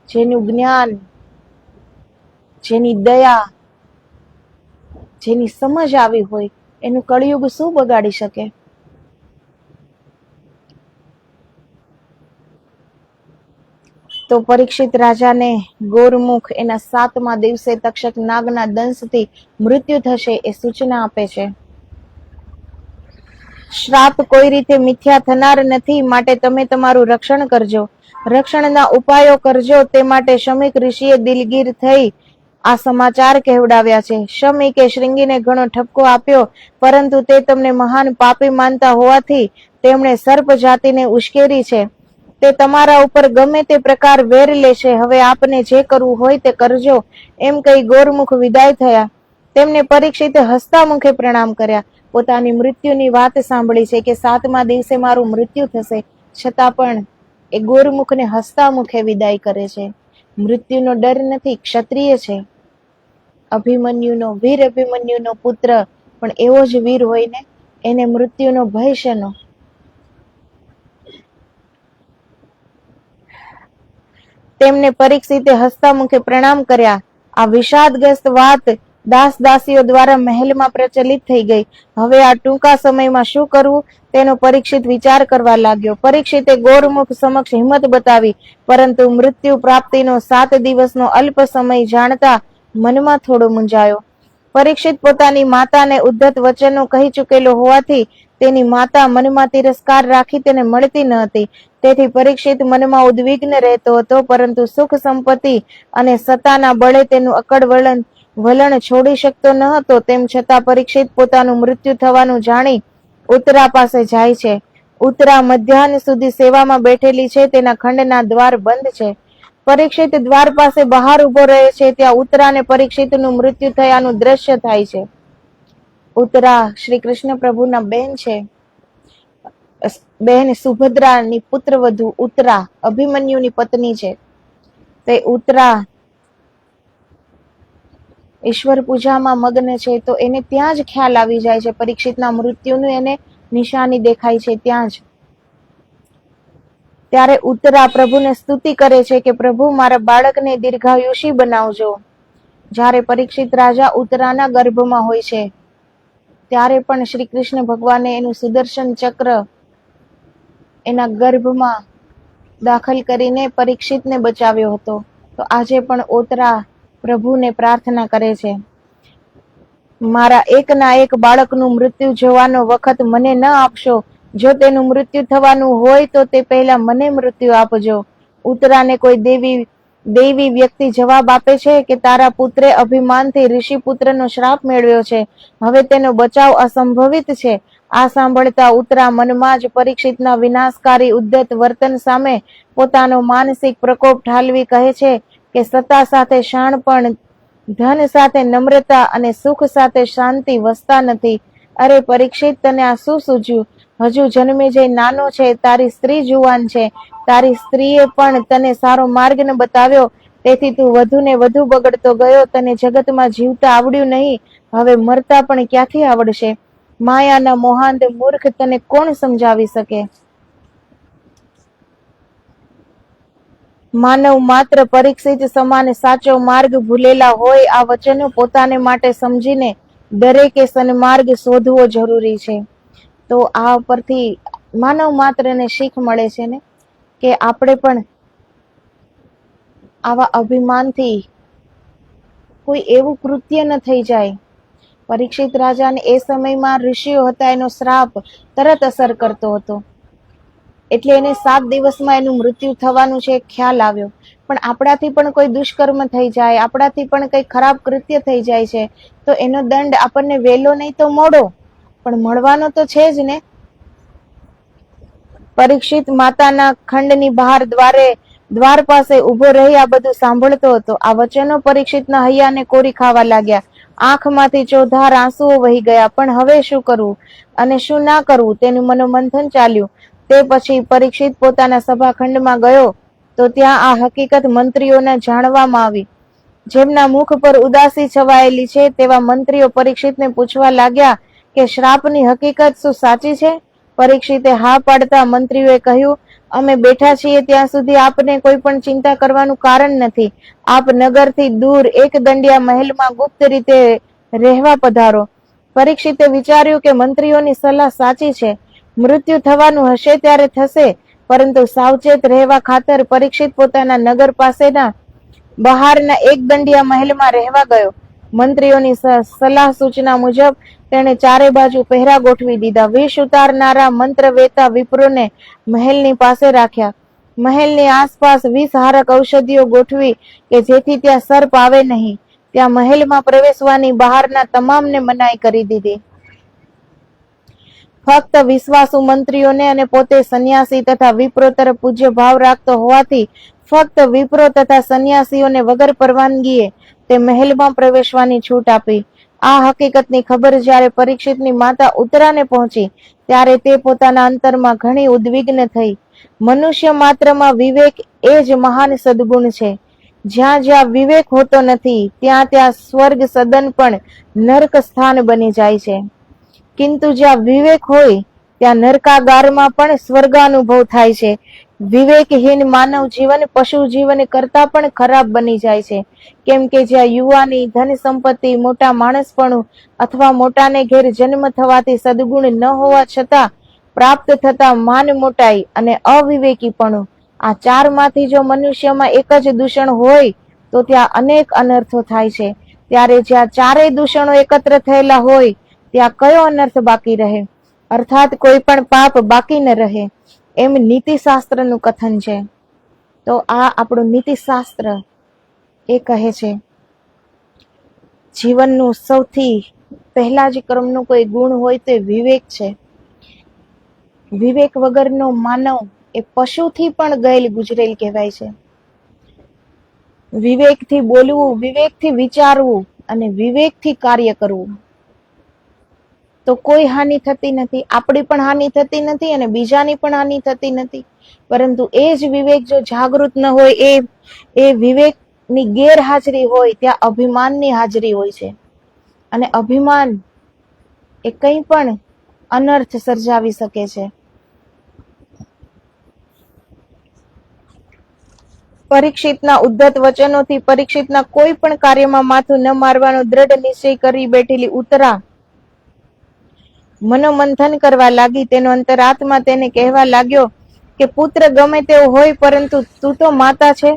S1: જેનું જ્ઞાન, જેની દયા, જેની સમજ આવી હોય એનું કળિયુગ શું બગાડી શકે? તો પરીક્ષિત રાજાને ગોરમુખ એના 7મા દિવસે તક્ષક નાગના દંશથી મૃત્યુ થશે એ સૂચના આપે છે. શ્રાપ કોઈ રીતે મિથ્યા થનાર નથી, માટે તમે તમારું રક્ષણ કરજો, રક્ષણના ઉપાયો કરજો. તે માટે શમીક ઋષિએ દિલગીર થઈ આ સમાચાર કહેવડાવ્યા છે. શમીકે શૃંગીને ઘણો ઠપકો આપ્યો, પરંતુ તે તમને મહાન પાપી માનતા હોવાથી તેમણે સર્પ જાતિને ઉશ્કેરી છે. તે તમારા ઉપર ગમે તે પ્રકાર વેર લેશે. હવે આપને જે કરવું હોય તે કરજો. એમ કહી ગોરમુખ વિદાય થયા. તેમને પરીક્ષિતે હસતા મુખે પ્રણામ કર્યા. પોતાની મૃત્યુની વાત સાંભળી છે કે 7મા દિવસે મારું મૃત્યુ થશે, છતાં પણ એ ગોરમુખને હસતા મુખે વિદાય કરે છે. મૃત્યુનો ડર નથી, ક્ષત્રિય છે. વીર અભિમન્યુનો પુત્ર પણ એવો જ વીર હોય ને, એને મૃત્યુનો ભય શેનો? તેમને પરીક્ષિતે હસતા મુખે પ્રણામ કર્યા. આ વિષાદગ્રસ્ત વાત દાસ દાસીઓ દ્વારા મહેલમાં પ્રચલિત થઈ ગઈ. હવે આ ટૂંકા સમયમાં શું કરવું તેનો પરીક્ષિત વિચાર કરવા લાગ્યો. પરીક્ષિતે ગોરમુખ સમક્ષ હિંમત બતાવી, પરંતુ મૃત્યુ પ્રાપ્તિનો 7 દિવસનો અલ્પ સમય જાણતા મનમાં થોડો મૂંઝાયો. પરીક્ષિત પોતાની માતાને ઉદ્ધત વચનો કહી ચૂકેલો હોવાથી તેની માતા મનમાં તિરસ્કાર રાખી તેને મળતી ન હતી. તેથી પરીક્ષિત મનમાં ઉદ્વિગ્ન રહેતો હતો, પરંતુ સુખ સંપત્તિ અને સત્તાના બળે તેનું અકડ વલણ છોડી શકતો ન હતો. તેમ છતાં પરીક્ષિત પોતાનું મૃત્યુ થવાનું જાણી ઉત્તરા પાસે જાય છે. ઉત્તરા મધ્યાહન સુધી સેવામાં બેઠેલી છે. તેના ખંડના દ્વાર બંધ છે. પરીક્ષિત દ્વાર પાસે બહાર ઉભો રહે છે. ત્યાં ઉત્તરાને પરીક્ષિતનું મૃત્યુ થયાનું દ્રશ્ય થાય છે. ઉત્તરા શ્રી કૃષ્ણ પ્રભુના બેન છે. બહેન સુભદ્રાની પુત્રવધુ ઉત્તરા અભિમન્યુની પત્ની છે. તે ઉત્તરા ઈશ્વર પૂજામાં મગ્ન છે, તો એને ત્યાં જ ખ્યાલ આવી જાય છે. પરીક્ષિતના મૃત્યુનું એને નિશાની દેખાય છે ત્યાં જ. ત્યારે ઉત્તરા પ્રભુને સ્તુતિ કરે છે કે પ્રભુ મારા બાળકને દીર્ઘાયુષી બનાવજો. જ્યારે પરીક્ષિત રાજા ઉત્તરાના ગર્ભમાં હોય છે ત્યારે પણ શ્રી કૃષ્ણ ભગવાને એનું સુદર્શન ચક્ર એના ગર્ભમાં દાખલ કરીને પરીક્ષિતને બચાવ્યો હતો. તો આજે પણ ઉત્તરા પ્રભુને પ્રાર્થના કરે છે, મારા એકના એક બાળકનું મૃત્યુ જોવાનો વખત મને ન આપશો. જો તેનું મૃત્યુ થવાનું હોય તો તે પહેલા મને મૃત્યુ આપજો. ઉત્તરાને કોઈ દેવી વ્યક્તિ જવાબ આપે છે કે તારા પુત્રે અભિમાનથી ઋષિ પુત્રનો શ્રાપ મેળવ્યો છે, હવે તેનો બચાવ અસંભવિત છે. આ સાંભળતા ઉત્તરા મનમાં જ પરીક્ષિતના વિનાશકારી ઉદ્ધત વર્તન સામે પોતાનો માનસિક પ્રકોપ ઠાલવી કહે છે કે સત્તા સાથે શાણપણ, ધન સાથે નમ્રતા અને સુખ સાથે શાંતિ વસતા નથી. અરે પરીક્ષિત, તને આ શું સૂઝ્યું? હજુ જન્મેજય નાનો છે, તારી સ્ત્રી જુવાન છે, તારી સ્ત્રીએ પણ તને સારો માર્ગ ન બતાવ્યો, તેથી તું વધુ ને વધુ બગડતો ગયો. તને જગતમાં જીવતા આવડ્યું નહીં, હવે મરતા પણ ક્યાંથી આવડશે? માયાના મોહાંધ મૂર્ખ, તને કોણ સમજાવી શકે? માનવ માત્ર પરીક્ષિત સમાન સાચો માર્ગ ભૂલેલા હોય. આ વચનો પોતાને માટે સમજીને દરેકે સન્માર્ગ શોધવો જરૂરી છે. તો આ પરથી માનવ માત્રને શીખ મળે છે ને કે આપણે પણ આવા અભિમાનથી કોઈ એવું કૃત્ય ન થઈ જાય. પરીક્ષિત રાજાને એ સમયમાં ઋષિઓ હતા, એનો શ્રાપ તરત અસર કરતો હતો, એટલે એને 7 દિવસમાં એનું મૃત્યુ થવાનું છે ખ્યાલ આવ્યો. પણ આપણાથી પણ કોઈ દુષ્કર્મ થઈ જાય, આપણાથી પણ કંઈ ખરાબ કૃત્ય થઈ જાય છે, તો એનો દંડ આપણને વહેલો નહીં તો મોડો પણ મળવાનો તો છે જ ને. પરીક્ષિત માતાના ખંડની બહાર દ્વાર પાસે ઉભો રહી આ બધું સાંભળતો હતો. આ વચનો પરીક્ષિતના હૈયાને કોરી ખાવા લાગ્યા. આંખમાંથી ચોધાર આંસુઓ વહી ગયા. પણ હવે શું કરવું અને શું ના કરવું તેનું મનોમંથન ચાલ્યું. તે પછી પરીક્ષિત પોતાના સભાખંડમાં ગયો તો ત્યાં આ હકીકત મંત્રીઓને જાણવામાં આવી. જેમના મુખ પર ઉદાસી છવાયેલી છે તેવા મંત્રીઓ પરીક્ષિતને પૂછવા લાગ્યા કે શ્રાપની હકીકત શું સાચી છે? પરીક્ષિતે હા પાડતા મંત્રીઓએ કહ્યું, અમે બેઠા છીએ ત્યાં સુધી આપને કોઈ પણ ચિંતા કરવાનું કારણ નથી. આપ નગરથી દૂર એક દંડિયા મહેલમાં ગુપ્ત રીતે રહેવા પધારો. પરીક્ષિતે વિચાર્યું કે મંત્રીઓની સલાહ સાચી છે. મૃત્યુ થવાનું હશે ત્યારે થશે, પરંતુ સાવચેત રહેવા ખાતર પરીક્ષિત પોતાના નગર પાસેના બહારના એક દંડિયા મહેલમાં રહેવા ગયો. મંત્રીઓની સલાહ સૂચના મુજબ તેણે ચારે બાજુ પહેરા ગોઠવી દીધા. વિષ ઉતારનારા મંત્ર વેતા વિપ્રોને મહેલની પાસે રાખ્યા. મહેલની આસપાસ 20 હારક ઔષધિઓ ગોઠવી કે જેથી ત્યાં સર્પ આવે નહીં. ત્યાં મહેલમાં પ્રવેશવાની બહારના તમામને મનાઈ કરી દીધી. ફક્ત વિશ્વાસુ મંત્રીઓને અને પોતે સંન્યાસી તથા વિપ્રો તરફ પૂજ્ય ભાવ રાખતો હોવાથી ફક્ત વિપ્રો તથા સંન્યાસીઓને વગર પરવાનગીએ તે મહેલમાં પ્રવેશવાની છૂટ આપી. આ હકીકતની ખબર જ્યારે પરીક્ષિતની માતા ઉત્તરાને પહોંચી ત્યારે તે પોતાના અંતરમાં ઘણી ઉદ્વિગ્ન થઈ. મનુષ્ય માત્રમાં વિવેક એ જ મહાન સદગુણ છે. જ્યાં જ્યાં વિવેક હોતો નથી ત્યાં ત્યાં સ્વર્ગ સદન પણ નર્ક સ્થાન બની જાય છે, કિંતુ જ્યાં વિવેક હોય ત્યાં નરકાગારમાં પણ સ્વર્ગાનુભવ થાય છે. વિવેકહીન માનવ જીવન પશુ જીવન કરતા પણ ખરાબ બની જાય છે, કેમ કે જ્યાં યુવાની, ધન સંપત્તિ, મોટા માણસપણું અથવા મોટાને ઘેર જન્મ થવાથી સદગુણ ન હોવા છતાં પ્રાપ્ત થતા માન મોટાઈ અને અવિવેકીપણું, આ 4 માંથી જો મનુષ્યમાં એક જ દૂષણ હોય તો ત્યાં અનેક અનર્થો થાય છે. ત્યારે જ્યાં 4 દૂષણો એકત્ર થયેલા હોય ત્યાં કયો અનર્થ બાકી રહે? અર્થાત કોઈ પણ પાપ બાકી ન રહે, એમ નીતિશાસ્ત્રનું કથન છે. તો આ આપણું નીતિશાસ્ત્ર એ કહે છે જીવનનું સૌથી પહેલા જ ક્રમનું કોઈ ગુણ હોય તો વિવેક છે. વિવેક વગરનો માનવ એ પશુથી પણ ગયેલ ગુજરેલ કહેવાય છે. વિવેકથી બોલવું, વિવેકથી વિચારવું અને વિવેકથી કાર્ય કરવું. તો કોઈ હાનિ થતી નથી, આપણી પણ હાનિ થતી નથી અને બીજાની પણ હાનિ થતી નથી. પરંતુ એ જ વિવેક જો જાગૃત ન હોય, એ વિવેકની ગેરહાજરી હોય, ત્યાં અભિમાનની હાજરી હોય છે. અને અભિમાન એ કંઈ પણ અનર્થ સર્જાવી શકે છે. પરીક્ષિતના ઉદ્ધત વચનોથી પરીક્ષિતના કોઈ પણ કાર્યમાં માથું ન મારવાનો દ્રઢ નિશ્ચય કરી બેઠેલી ઉત્તરા મનોમંથન કરવા લાગી. તેનો અંતરાત્મા તેને કહેવા લાગ્યો કે પુત્ર ગમે તેવો હોય, પરંતુ તું તો માતા છે.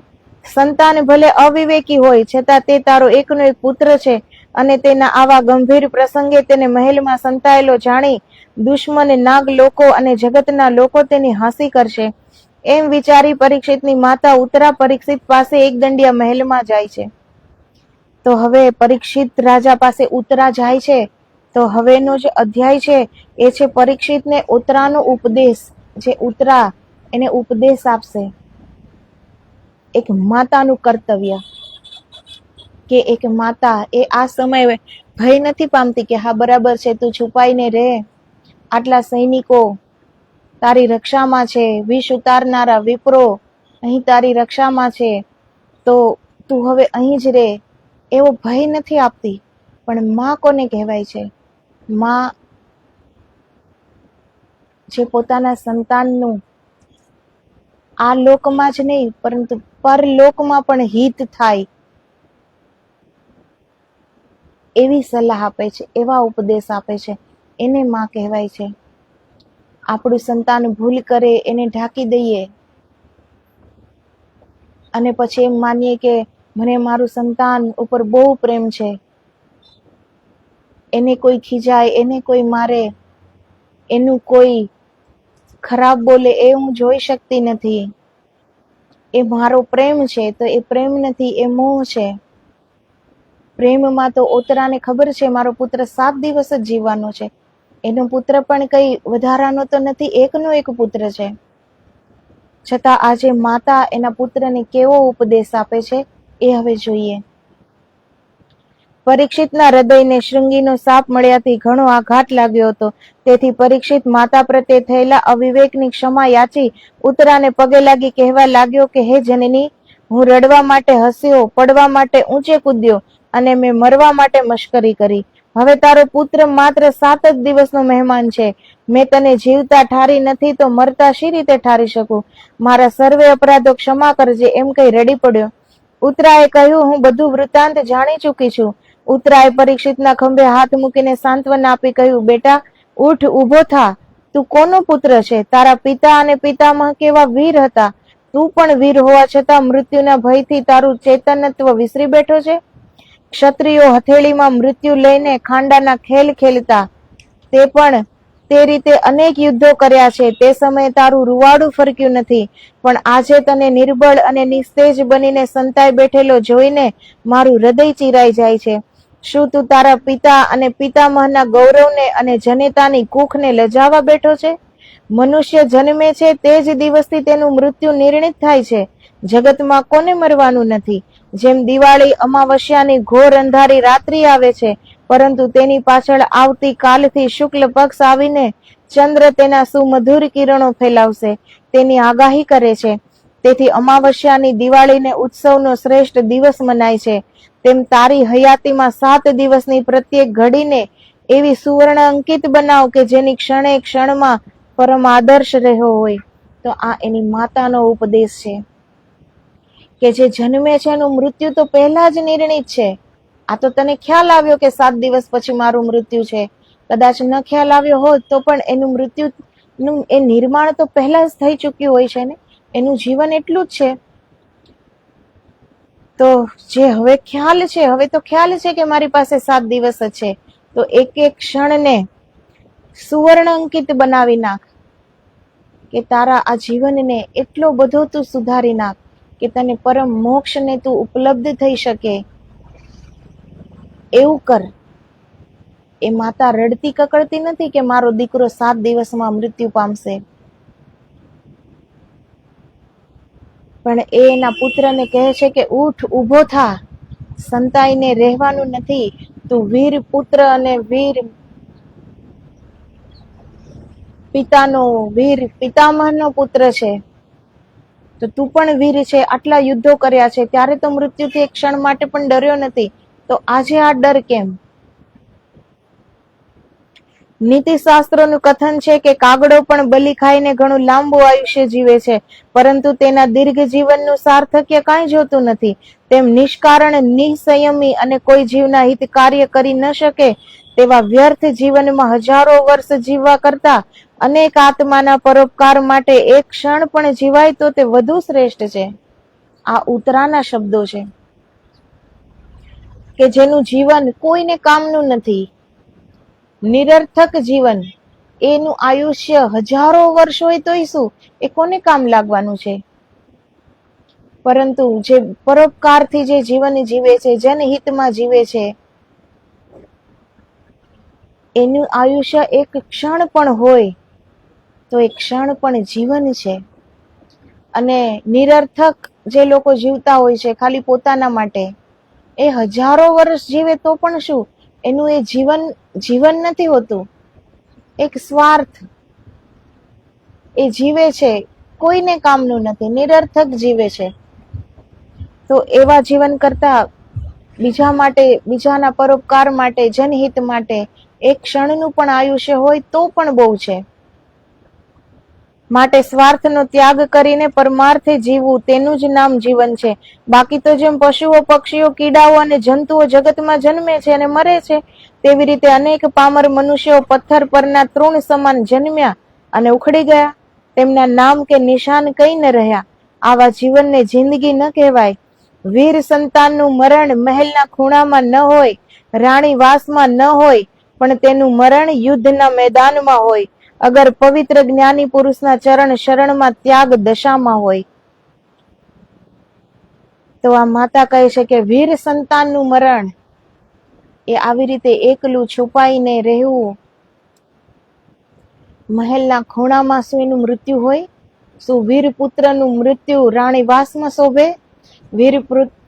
S1: સંતાન ભલે અવિવેકી હોય, છતાં તે તારો એકનો એક પુત્ર છે. અને તેના આવા ગંભીર પ્રસંગે તેને મહેલમાં સંતાયેલો જાણી દુશ્મન નાગ લોકો અને જગતના લોકો તેની હાંસી કરશે, એમ વિચારી પરીક્ષિતની માતા ઉત્તરા પરીક્ષિત પાસે એક દંડિયા મહેલમાં જાય છે. તો હવે પરીક્ષિત રાજા પાસે ઉત્તરા જાય છે. તો હવેનો જે અધ્યાય છે એ છે પરીક્ષિતને ઉત્તરાનો ઉપદેશ. જે ઉત્તરા એને ઉપદેશ આપશે, એક માતાનું કર્તવ્ય. કે એક માતા એ આ સમયે ભય નથી પામતી કે હા બરાબર છે, તું છુપાઈને રહે, આટલા સૈનિકો તારી રક્ષામાં છે, વિષ ઉતારનારા વિપ્રો અહીં તારી રક્ષામાં છે, તો તું હવે અહીં જ રહે, એવો ભય નથી આપતી. પણ માં કોને કહેવાય છે? માં જે પોતાના સંતાનનું આ લોકમાં જ નહીં પરંતુ પરલોકમાં પણ હિત થાય એવી સલાહ આપે છે, એવા ઉપદેશ આપે છે, એને માં કહેવાય છે. આપણું સંતાન ભૂલ કરે એને ઢાંકી દઈએ અને પછી એમ માનીએ કે મને મારું સંતાન ઉપર બહુ પ્રેમ છે, એને કોઈ ખીજાય, એને કોઈ મારે, એનું કોઈ ખરાબ બોલે એ હું જોઈ શકતી નથી, એ મારો પ્રેમ છે. તો એ પ્રેમ નથી, એ મોહ છે. પ્રેમમાં તો ઉત્તરાને ખબર છે મારો પુત્ર 7 દિવસ જ જીવવાનો છે, એનો પુત્ર પણ કઈ વધારાનો તો નથી, એકનો એક પુત્ર છે. છતાં આજે માતા એના પુત્રને કેવો ઉપદેશ આપે છે એ હવે જોઈએ. પરીક્ષિતના હૃદયને શૃંગીનો સાપ મળ્યાથી ઘણો આઘાત લાગ્યો હતો. તેથી પરીક્ષિત માતા પ્રત્યે થયેલા અવિવેકની ક્ષમા યાચી ઉત્તરાને પગે લાગી કહેવા લાગ્યો કે હે જનની, હું રડવા માટે હસ્યો, પડવા માટે ઊંચે કૂદ્યો અને મેં મરવા માટે મશ્કરી કરી. હવે તારો પુત્ર માત્ર 7 જ દિવસનો મહેમાન છે. મેં તને જીવતા ઠારી નથી તો મરતા શી રીતે ઠારી શકું? મારા સર્વે અપરાધો ક્ષમા કરજે, એમ કહી રડી પડ્યો. ઉત્તરાએ કહ્યું, હું બધું વૃત્તાંત જાણી ચૂકી છું. ઉત્તરાએ પરીક્ષિતના ખંભે હાથ મૂકીને સાંત્વના આપી કહ્યું, બેટા ઉઠ, ઊભો થા. તું કોનો પુત્ર છે? તારા પિતા અને પિતામહ કેવા વીર હતા. તું પણ વીર હોવા છતાં મૃત્યુના ભયથી તારું ચેતનત્વ વિસરી બેઠો છે. ક્ષત્રિયો હથેળીમાં મૃત્યુ લઈને ખાંડાના ખેલ ખેલતા, તે પણ તે રીતે અનેક યુદ્ધો કર્યા છે. તે સમયે તારું રૂવાડું ફરક્યું નથી, પણ આજે તને નિર્બળ અને નિસ્તેજ બનીને સંતાઈ બેઠેલો જોઈને મારું હૃદય ચીરાઈ જાય છે. શું તું તારા પિતા અને પિતામહના ગૌરવને અને જનેતાની કુખને લજાવા બેઠો છે? મનુષ્ય જન્મે છે તે જ દિવસથી તેનું મૃત્યુ નિર્ણિત થાય છે. જગતમાં કોને મરવાનું નથી? જેમ દિવાળી અમાવસ્યાની ઘોર અંધારી રાત્રિ આવે છે, પરંતુ તેની પાછળ આવતી કાલથી શુક્લ પક્ષ આવીને ચંદ્ર તેના સુમધુર કિરણો ફેલાવશે, તેની આગાહી કરે છે. તેથી અમાવસ્યાની દિવાળીને ઉત્સવનો શ્રેષ્ઠ દિવસ મનાય છે. તેમ તારી હયાતીમાં 7 દિવસની પ્રત્યેક ઘડીને એવી સુવર્ણ અંકિત બનાવ કે જેની ક્ષણે ક્ષણમાં પરમ આદર્શ રહ્યો હોય. તો આ એની માતાનો ઉપદેશ છે કે જે જન્મે છે એનું મૃત્યુ તો પહેલા જ નિર્ણિત છે. આ તો તને ખ્યાલ આવ્યો કે 7 દિવસ પછી મારું મૃત્યુ છે. કદાચ ન ખ્યાલ આવ્યો હોત તો પણ એનું મૃત્યુનું એ નિર્માણ તો પહેલા જ થઈ ચૂક્યું હોય છે ને, એનું જીવન એટલું જ છે. તો જે હવે ખ્યાલ છે, હવે તો ખ્યાલ છે કે મારી પાસે 7 દિવસ જ છે, તો એક એક ક્ષણને સુવર્ણ અંકિત બનાવી નાખ, કે તારા આ જીવનને એટલો બધો તું સુધારી નાખ કે તને પરમ મોક્ષને તું ઉપલબ્ધ થઈ શકે. એવું કર. એ માતા રડતી કકડતી નથી કે મારો દીકરો 7 દિવસમાં મૃત્યુ પામશે, પણ એ એના પુત્રને કહે છે કે ઉઠ, ઊભો થા, સંતાઈને રહેવાનું નથી. તું વીર પુત્ર અને વીર પિતાનો વીર પિતામહનો પુત્ર છે, તો તું પણ વીર છે, આટલા યુદ્ધો કર્યા છે, ત્યારે તો મૃત્યુથી એક ક્ષણ માટે પણ ડર્યો નથી, તો આજે આ ડર કેમ? નીતિશાસ્ત્રોનું કથન છે કે કાગડો પણ બલી ખાઈને ઘણું લાંબુ આયુષ્ય જીવે છે, પરંતુ તેના દીર્ઘ જીવનનું સાર્થક્ય કાંઈ જોતું નથી. તેમ નિષ્કારણ, નિસંયમી અને કોઈ જીવના હિત કાર્ય કરી ન શકે તેવા વ્યર્થ જીવનમાં હજારો વર્ષ જીવવા કરતા અનેક આત્માના પરોપકાર માટે એક ક્ષણ પણ જીવાય તો તે વધુ શ્રેષ્ઠ છે. આ ઉતરાના શબ્દો છે કે જેનું જીવન કોઈને કામનું નથી, નિરર્થક જીવન, એનું આયુષ્ય હજારો વર્ષ હોય તોય શું, એ કોને કામ લાગવાનું છે? પરંતુ જે પરોપકારથી જે જીવન જીવે છે, જનહિતમાં જીવે છે, એનું આયુષ્ય એક ક્ષણ પણ હોય તો એક ક્ષણ પણ જીવન છે. અને નિરર્થક જે લોકો જીવતા હોય છે ખાલી પોતાના માટે, એ હજારો વર્ષ જીવે તો પણ શું, એનું એ જીવન નથી હોતું, એક સ્વાર્થ. એ જીવે છે, કોઈને કામનું નથી, નિરર્થક જીવે છે. તો એવા જીવન કરતા બીજા માટે, બીજાના પરોપકાર માટે, જનહિત માટે એક ક્ષણનું પણ આયુષ્ય હોય તો પણ બહુ છે. માટે સ્વાર્થનો ત્યાગ કરીને પરમાર્થે જીવવું, તેનું જ નામ જીવન છે. બાકી તો જેમ પશુઓ, પક્ષીઓ, કીડાઓ અને જંતુઓ જગતમાં જન્મે છે અને મરે છે, તેવી રીતે અનેક પામર મનુષ્યો પથ્થર પરના તૃણ સમાન જન્મ્યા અને ઉખડી ગયા. તેમના નામ કે નિશાન કઈ ન રહ્યા. આવા જીવનને જિંદગી ન કહેવાય. વીર સંતાનનું મરણ મહેલના ખૂણામાં ન હોય, રાણી વાસમાં ન હોય, પણ તેનું મરણ યુદ્ધના મેદાનમાં હોય, અગર પવિત્ર જ્ઞાની પુરુષના ચરણ શરણમાં ત્યાગ દશામાં હોય. તો આ માતા કહે છે કે વીર સંતાનનું મરણ એ આવી રીતે એકલું છુપાઈને રહેવું. મહેલના ખૂણામાં શું એનું મૃત્યુ હોય? શું વીરપુત્રનું મૃત્યુ રાણી વાસમાં શોભે?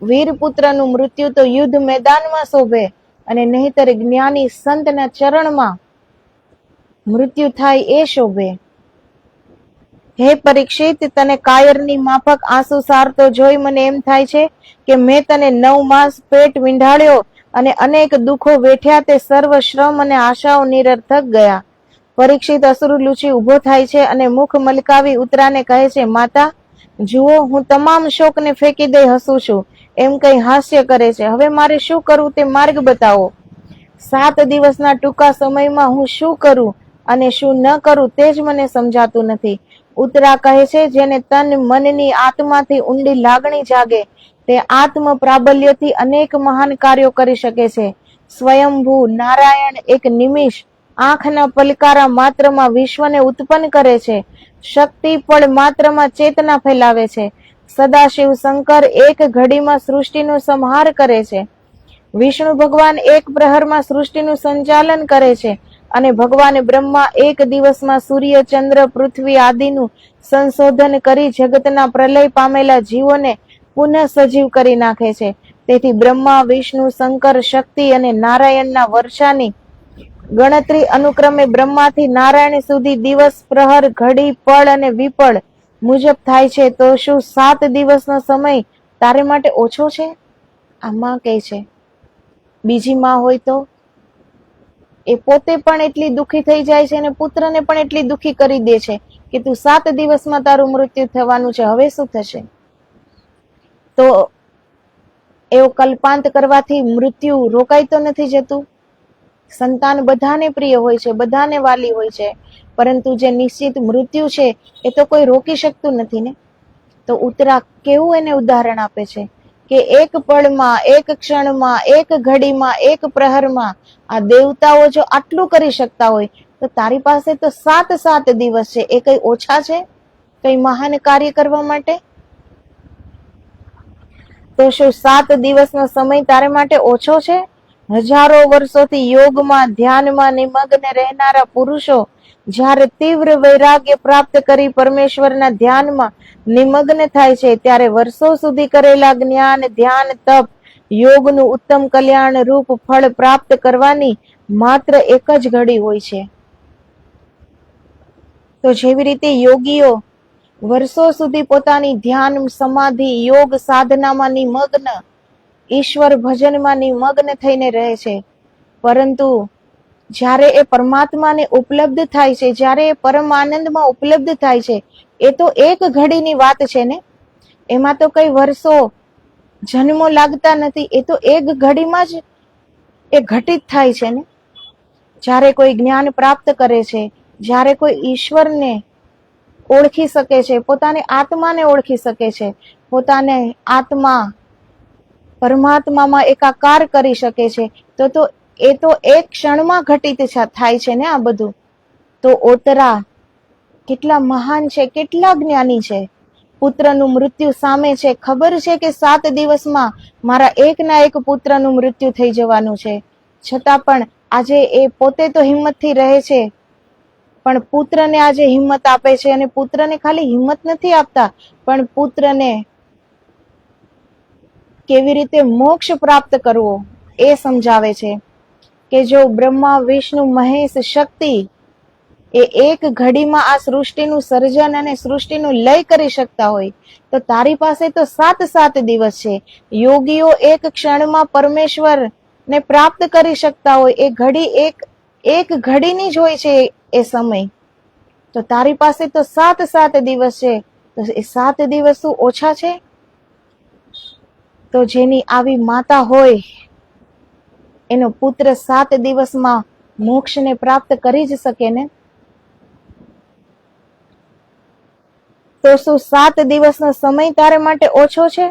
S1: વીરપુત્રનું મૃત્યુ તો યુદ્ધ મેદાનમાં શોભે, અને નહીતર જ્ઞાની સંતના ચરણમાં મૃત્યુ થાય એ શોભે. હે પરીક્ષિત, તને કાયરની માફક આંસુ સારતો જોઈ મને એમ થાય છે કે મેં તને 9 માસ પેટ વીંઢાળ્યો અને અનેક દુઃખો વેઠ્યા, તે સર્વ શ્રમ અને આશાઓ નિરર્થક ગયા. પરીક્ષિત અશ્રુ લૂછી ઉભો થાય છે અને મુખ મલકાવી ઉત્તરાને કહે છે, માતા જુઓ, હું તમામ શોકને ફેંકી દઈ હસું છું. એમ કઈ હાસ્ય કરે છે. હવે મારે શું કરવું તે માર્ગ બતાવો. 7 દિવસના ટૂંકા સમયમાં હું શું કરું અને શું ન કરું તે જ મને સમજાતું નથી. ઉત્તરા કહે છે, જેને તન મનની આત્માથી ઊંડી લાગણી જાગે તે આત્મ પ્રાબલ્યથી અનેક મહાન કાર્યો કરી શકે છે. સ્વયંભૂ નારાયણ એક નિમિષ આંખના પલકારા માત્રમાં વિશ્વને ઉત્પન્ન કરે છે. શક્તિ પળ માત્રમાં ચેતના ફેલાવે છે. સદાશિવ શંકર એક ઘડીમાં સૃષ્ટિનો સંહાર કરે છે. વિષ્ણુ ભગવાન એક પ્રહરમાં સૃષ્ટિનું સંચાલન કરે છે, અને ભગવાન બ્રહ્મા એક દિવસમાં સૂર્ય, ચંદ્ર, પૃથ્વી આદિનું સંશોધન કરી જગતના પ્રલય પામેલા જીવોને પુનઃ સજીવ કરી નાખે છે. તેથી બ્રહ્મા, વિષ્ણુ, શંકર, શક્તિ અને નારાયણના વર્ષાની ગણતરી અનુક્રમે બ્રહ્માથી નારાયણ સુધી દિવસ, પ્રહર, ઘડી, પળ અને વિપળ મુજબ થાય છે. તો શું 7 દિવસનો સમય તારે માટે ઓછો છે? આ માં કહે છે. બીજી માં હોય તો એ પોતે પણ એટલી દુઃખી થઈ જાય છે અને પુત્રને પણ એટલી દુઃખી કરી દે છે કે તું 7 દિવસમાં તારું મૃત્યુ થવાનું છે, હવે શું થશે? તો એવો કલ્પાંત કરવાથી મૃત્યુ રોકાઈ તો નથી જતું. સંતાન બધાને પ્રિય હોય છે, બધાને વાલી હોય છે, પરંતુ જે નિશ્ચિત મૃત્યુ છે એ તો કોઈ રોકી શકતું નથી ને. તો ઉત્તરા કેવું એને ઉદાહરણ આપે છે કે એક પળમાં, એક ક્ષણમાં, એક ઘડીમાં, એક પ્રહરમાં આ દેવતાઓ જો આટલું કરી શકતા હોય તો તારી પાસે તો 7 દિવસ છે. એ કઈ ઓછા છે કઈ મહાન કાર્ય કરવા માટે? તો શું 7 દિવસનો સમય તારે માટે ઓછો છે? હજારો વર્ષોથી યોગમાં, ધ્યાનમાં નિમગ્ન રહેનારા પુરુષો જ્યારે તીવ્ર વૈરાગ્ય પ્રાપ્ત કરી પરમેશ્વરના ધ્યાનમાં નિમગ્ન થાય છે, ત્યારે વર્ષો સુધી કરેલા જ્ઞાન, ધ્યાન, તપ, યોગનું ઉત્તમ કલ્યાણ રૂપ ફળ પ્રાપ્ત કરવાની માત્ર એક જ ઘડી હોય છે. તો જેવી રીતે યોગીઓ વર્ષો સુધી પોતાની ધ્યાન, સમાધિ, યોગ સાધનામાં નિમગ્ન, ઈશ્વર ભજનમાં નિમગ્ન થઈને રહે છે, પરંતુ જ્યારે એ પરમાત્માને ઉપલબ્ધ થાય છે, જ્યારે એ પરમ આનંદમાં ઉપલબ્ધ થાય છે, એ તો એક ઘડીની વાત છે ને. એમાં તો કઈ વર્ષો, જન્મો લાગતા નથી. એ તો એક ઘડીમાં જ એ ઘટિત થાય છે ને. જ્યારે કોઈ જ્ઞાન પ્રાપ્ત કરે છે, જ્યારે કોઈ ઈશ્વરને ઓળખી શકે છે, પોતાને આત્માને ઓળખી શકે છે, પોતાને આત્મા પરમાત્મામાં એકાકાર કરી શકે છે, તો એ તો એક ક્ષણમાં ઘટિત થાય છે ને આ બધું. તો ઓતરા કેટલા મહાન છે, કેટલા જ્ઞાની છે. પુત્રનું મૃત્યુ સામે છે, ખબર છે કે 7 દિવસમાં મારા એકના એક પુત્રનું મૃત્યુ થઈ જવાનું છે, છતાં પણ આજે એ પોતે તો હિંમતથી રહે છે, પણ પુત્રને આજે હિંમત આપે છે. અને પુત્રને ખાલી હિંમત નથી આપતા, પણ પુત્રને કેવી રીતે મોક્ષ પ્રાપ્ત કરવો એ સમજાવે છે. કે જો બ્રહ્મા, વિષ્ણુ, મહેશ, શક્તિ એ એક ઘડીમાં આ સૃષ્ટિનું સર્જન અને સૃષ્ટિનું લય કરી શકતા હોય, તો તારી પાસે તો 7 દિવસ છે. યોગીઓ એક ક્ષણમાં પરમેશ્વર ને પ્રાપ્ત કરી શકતા હોય, એ ઘડી એક ઘડીની જ હોય છે એ સમય. તો તારી પાસે તો 7 દિવસ છે, તો એ 7 દિવસ શું ઓછા છે? તો જેની આવી માતા હોય, એનો પુત્ર 7 દિવસમાં મોક્ષને પ્રાપ્ત કરી જ શકે ને. તો શું 7 દિવસનો સમય તારે માટે ઓછો છે?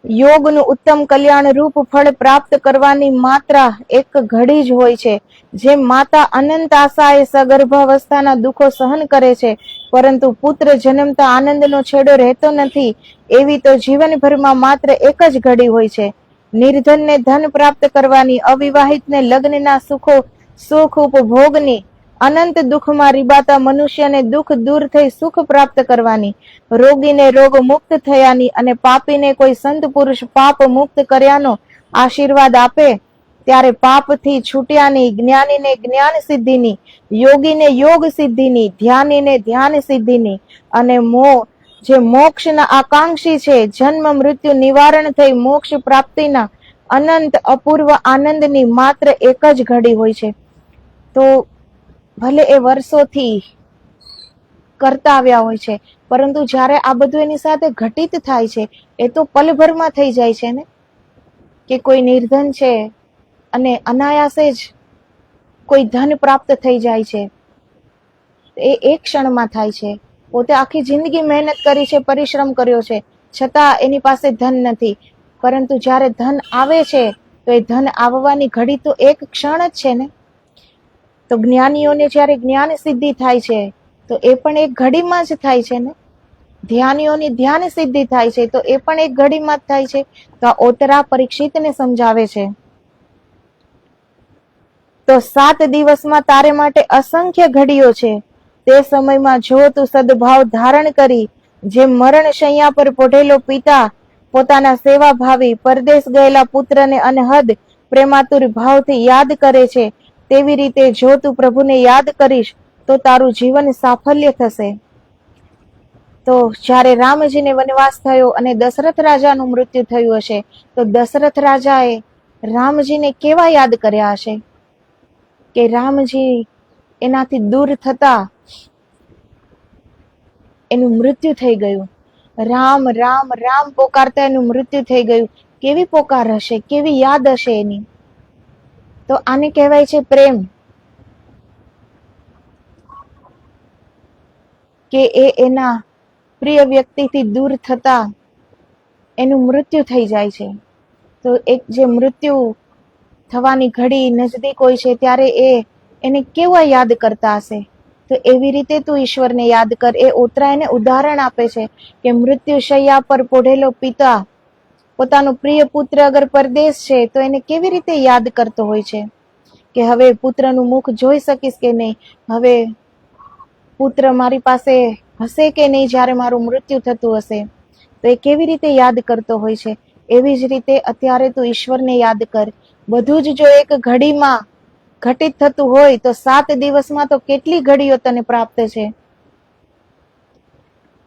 S1: યોગનું ઉત્તમ કલ્યાણ રૂપ ફળ પ્રાપ્ત કરવાની માત્રા એક ઘડી જ હોય છે. જેમ માતા અનંત આશાએ સગર્ભાવસ્થાના દુઃખો સહન કરે છે, પરંતુ પુત્ર જન્મતા આનંદનો છેડો રહેતો નથી, એવી તો જીવનભરમાં માત્ર એક જ ઘડી હોય છે. નિર્ધનને ધન પ્રાપ્ત કરવાની, અવિવાહિતને લગ્નના સુખ ઉપભોગની, અનંત દુઃખમાં રીબાતા મનુષ્યને દુઃખ દૂર થઈ સુખ પ્રાપ્ત કરવાની, રોગીને રોગ મુક્ત થયાની અને પાપીને કોઈ સંત પુરુષ પાપ મુક્ત કર્યાનો આશીર્વાદ આપે, ત્યારે પાપથી છૂટ્યાની, જ્ઞાનીને જ્ઞાન સિદ્ધિની, યોગીને યોગ સિદ્ધિની, ધ્યાનીને ધ્યાન સિદ્ધિની, અને જે મોક્ષના આકાંક્ષી છે, જન્મ મૃત્યુ નિવારણ થઈ મોક્ષ પ્રાપ્તિના અનંત અપૂર્વ આનંદની માત્ર એક જ ઘડી હોય છે. તો ભલે એ વર્ષોથી કરતા આવ્યા હોય છે, પરંતુ જ્યારે આ બધું એની સાથે ઘટિત થાય છે, એ તો પલભરમાં થઈ જાય છે ને. કે કોઈ નિર્ધન છે અને અનાયાસે જ કોઈ ધન પ્રાપ્ત થઈ જાય છે, એ એક ક્ષણમાં થાય છે. પોતે આખી જિંદગી મહેનત કરી છે, પરિશ્રમ કર્યો છે, છતાં એની પાસે ધન નથી, પરંતુ જ્યારે ધન આવે છે, તો એ ધન આવવાની ઘડી તો એક ક્ષણ જ છે ને. તો જ્ઞાનીઓને જ્યારે જ્ઞાન સિદ્ધિ થાય છે, તો એ પણ એક ઘડીમાં જ થાય છે ને. ધ્યાનીઓની ધ્યાન સિદ્ધિ થાય છે, તો એ પણ એક ઘડીમાં જ થાય છે. તો આ ઓતરા પરીક્ષિતને સમજાવે છે. તો 7 દિવસમાં તારે માટે અસંખ્ય ઘડીઓ છે. તે સમયમાં જો તું સદભાવ ધારણ કરી, જે મરણ શૈયા પર પોઢેલો પિતા પોતાના સેવાભાવી પરદેશ ગયેલા પુત્રને અનહદ પ્રેમાતુર ભાવથી યાદ કરે છે, તેવી રીતે જો તું પ્રભુને યાદ કરીશ, તો તારું જીવન સાફલ્ય થશે. તો જ્યારે રામજીને વનવાસ થયો અને દશરથ રાજાનું મૃત્યુ થયું હશે, તો દશરથ રાજાએ રામજીને કેવા યાદ કર્યા હશે કે રામજી એનાથી દૂર થતા એનું મૃત્યુ થઈ ગયું. રામ રામ રામ પોકારતા એનું મૃત્યુ થઈ ગયું. કેવી પોકાર હશે, કેવી યાદ હશે એની. તો આને કહેવાય છે પ્રેમ. કે એના પ્રિય વ્યક્તિથી દૂર થતા એનું મૃત્યુ થઈ જાય છે. તો એક જે મૃત્યુ થવાની ઘડી નજદીક હોય છે, ત્યારે એને કેવા યાદ કરતા હશે. તો એવી રીતે તું ઈશ્વરને યાદ કર. એ ઓતરા એને ઉદાહરણ આપે છે કે મૃત્યુ શૈયા પર પોઢેલો પિતા પોતાનો પ્રિય પુત્ર અગર પરદેશ છે, તો એને કેવી રીતે યાદ કરતો હોય છે કે હવે પુત્રનું મુખ જોઈ શકીશ કે નહીં, હવે પુત્ર મારી પાસે હશે કે નહીં જ્યારે મારું મૃત્યુ થતું હશે. તો એ કેવી રીતે યાદ કરતો હોય છે. એવી જ રીતે અત્યારે તું ઈશ્વરને યાદ કર. બધું જ જો એક ઘડીમાં ઘટિત થતું હોય તો 7 દિવસમાં તો કેટલી ઘડીઓ તને પ્રાપ્ત છે.